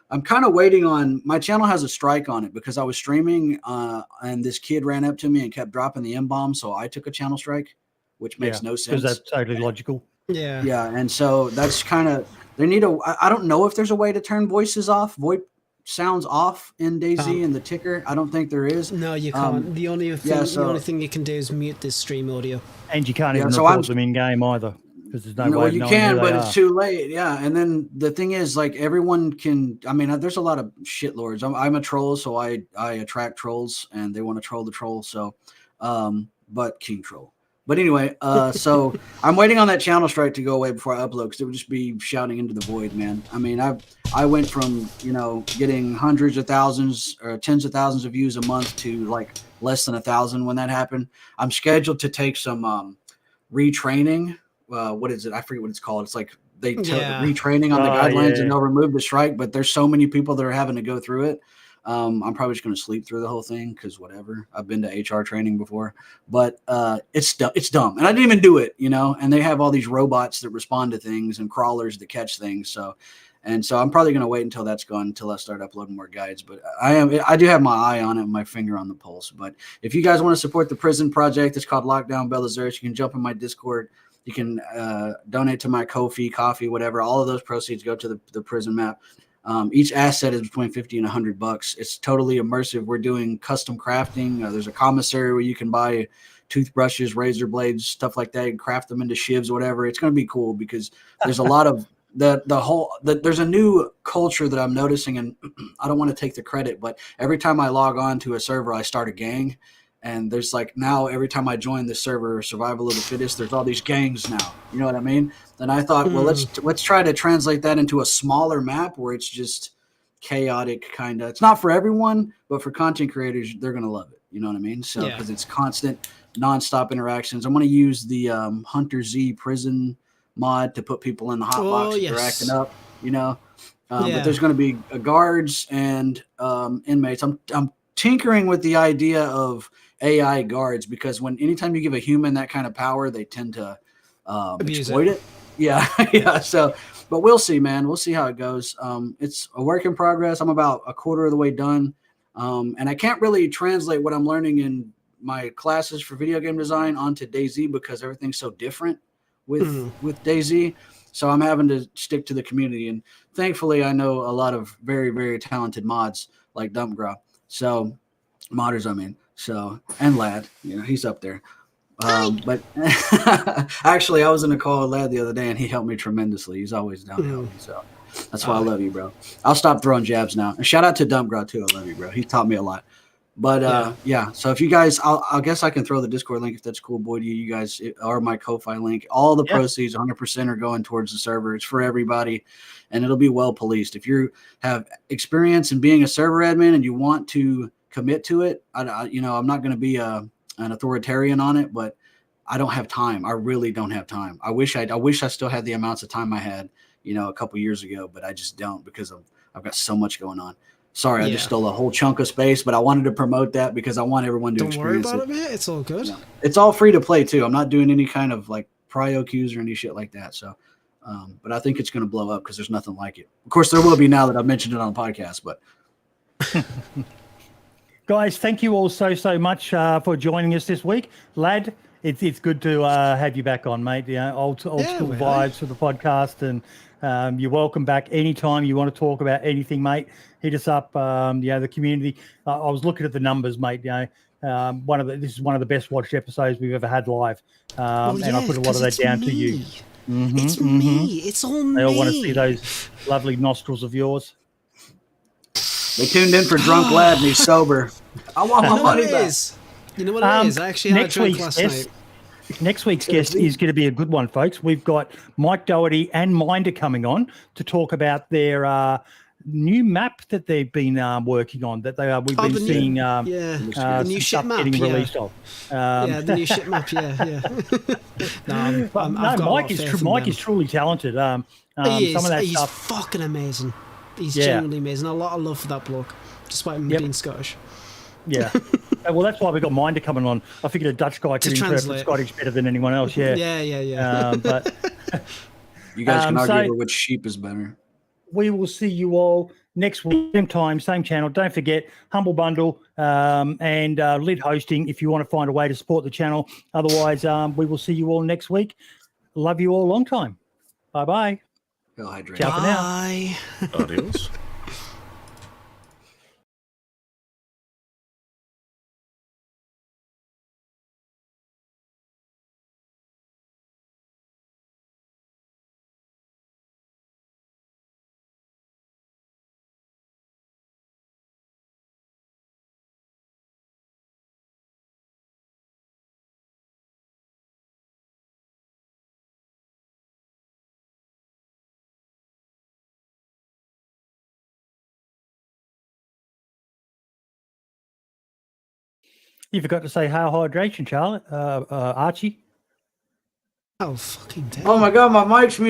I'm kind of waiting on, my channel has a strike on it because I was streaming and this kid ran up to me and kept dropping the M-bomb. So I took a channel strike, which makes no sense. Because that's totally logical. Yeah. Yeah. And so that's kind of, I don't know if there's a way to turn voices off, VoIP sounds off in DayZ and the ticker. I don't think there is. No, you can't. The only thing you can do is mute the stream audio. And you can't even record them in game either. There's no way you can, but it's too late. Yeah. And then the thing is, like, everyone can, I mean, there's a lot of shitlords. I'm a troll, so I attract trolls and they want to troll the troll. So, but King Troll. But anyway, so I'm waiting on that channel strike to go away before I upload because it would just be shouting into the void, man. I mean, I went from, getting hundreds of thousands or tens of thousands of views a month to like less than 1,000 when that happened. I'm scheduled to take some retraining. What is it? I forget what it's called. It's like retraining on the guidelines and they'll remove the strike. But there's so many people that are having to go through it. I'm probably just going to sleep through the whole thing because whatever. I've been to HR training before, but it's dumb. And I didn't even do it, and they have all these robots that respond to things and crawlers that catch things. So I'm probably going to wait until that's gone until I start uploading more guides. But I do have my eye on it, my finger on the pulse. But if you guys want to support the prison project, it's called Lockdown Belarus. You can jump in my Discord. You can donate to my Ko-fi, coffee, whatever. All of those proceeds go to the prison map. Each asset is between $50 and $100. It's totally immersive. We're doing custom crafting. There's a commissary where you can buy toothbrushes, razor blades, stuff like that, and craft them into shivs or whatever. It's going to be cool because there's a lot of there's a new culture that I'm noticing, and I don't want to take the credit, but every time I log on to a server, I start a gang. And there's now every time I join the server, Survival of the Fittest, there's all these gangs now. You know what I mean? And I thought, well, let's try to translate that into a smaller map where it's just chaotic kind of. It's not for everyone, but for content creators, they're gonna love it. You know what I mean? So because it's constant, nonstop interactions. I'm gonna use the Hunter Z prison mod to put people in the hot box if they're acting up. But there's gonna be guards and inmates. I'm tinkering with the idea of AI guards because anytime you give a human that kind of power, they tend to exploit it. Yeah. So, but we'll see, man. We'll see how it goes. It's a work in progress. I'm about a quarter of the way done. And I can't really translate what I'm learning in my classes for video game design onto DayZ because everything's so different with DayZ. So I'm having to stick to the community. And thankfully, I know a lot of very, very talented mods like Dumpgra. So modders, I mean. So, and Lad, he's up there. But actually, I was in a call with Lad the other day, and he helped me tremendously. He's always down to help me. So that's why I love you, bro. I'll stop throwing jabs now. And shout out to Dumpgra, too. I love you, bro. He taught me a lot. But, so if you guys, I guess I can throw the Discord link if that's cool, boy, to you. You guys, or my Ko-Fi link. All the proceeds, 100% are going towards the server. It's for everybody, and it'll be well policed. If you have experience in being a server admin and you want to commit to it, I'm not going to be an authoritarian on it, but I don't have time. I really don't have time. I wish I still had the amounts of time I had, a couple years ago, but I just don't because I've got so much going on. Sorry, I just stole a whole chunk of space, but I wanted to promote that because I want everyone to experience it. Don't worry about it, man. It's all good. Yeah. It's all free to play too. I'm not doing any kind of prio queues or any shit like that. So, but I think it's going to blow up because there's nothing like it. Of course, there will be now that I've mentioned it on the podcast, but. Guys, thank you all so much for joining us this week. Lad, it's good to have you back on, mate. Old school vibes for the podcast, and you're welcome back anytime you want to talk about anything, mate. Hit us up. The community. I was looking at the numbers, mate. This is one of the best watched episodes we've ever had live, and I put a lot of that down to you. It's me. It's all me. They all want to see those lovely nostrils of yours. They tuned in for Drunk Lad and he's sober. I want my money back. You know what it is? I actually had a drink last night. Next week's guest is going to be a good one, folks. We've got Mike Doherty and Minder coming on to talk about their new map that they've been working on. That we've been seeing the new ship map getting released of. The new ship map. Mike is truly talented. He is. Some of that he's stuff, fucking amazing. He's genuinely amazing. A lot of love for that bloke, despite him being Scottish. Yeah. Well, that's why we got Minder coming on. I figured a Dutch guy could interpret Scottish better than anyone else. Yeah. But you guys can argue over which sheep is better. We will see you all next week, same time, same channel. Don't forget Humble Bundle and Lid Hosting if you want to find a way to support the channel. Otherwise, we will see you all next week. Love you all long time. Bye-bye. Ciao for now. Bye. Adios. You forgot to say how hydration, Charlotte. Archie. Oh, fucking damn. Oh my God, my mic's muted.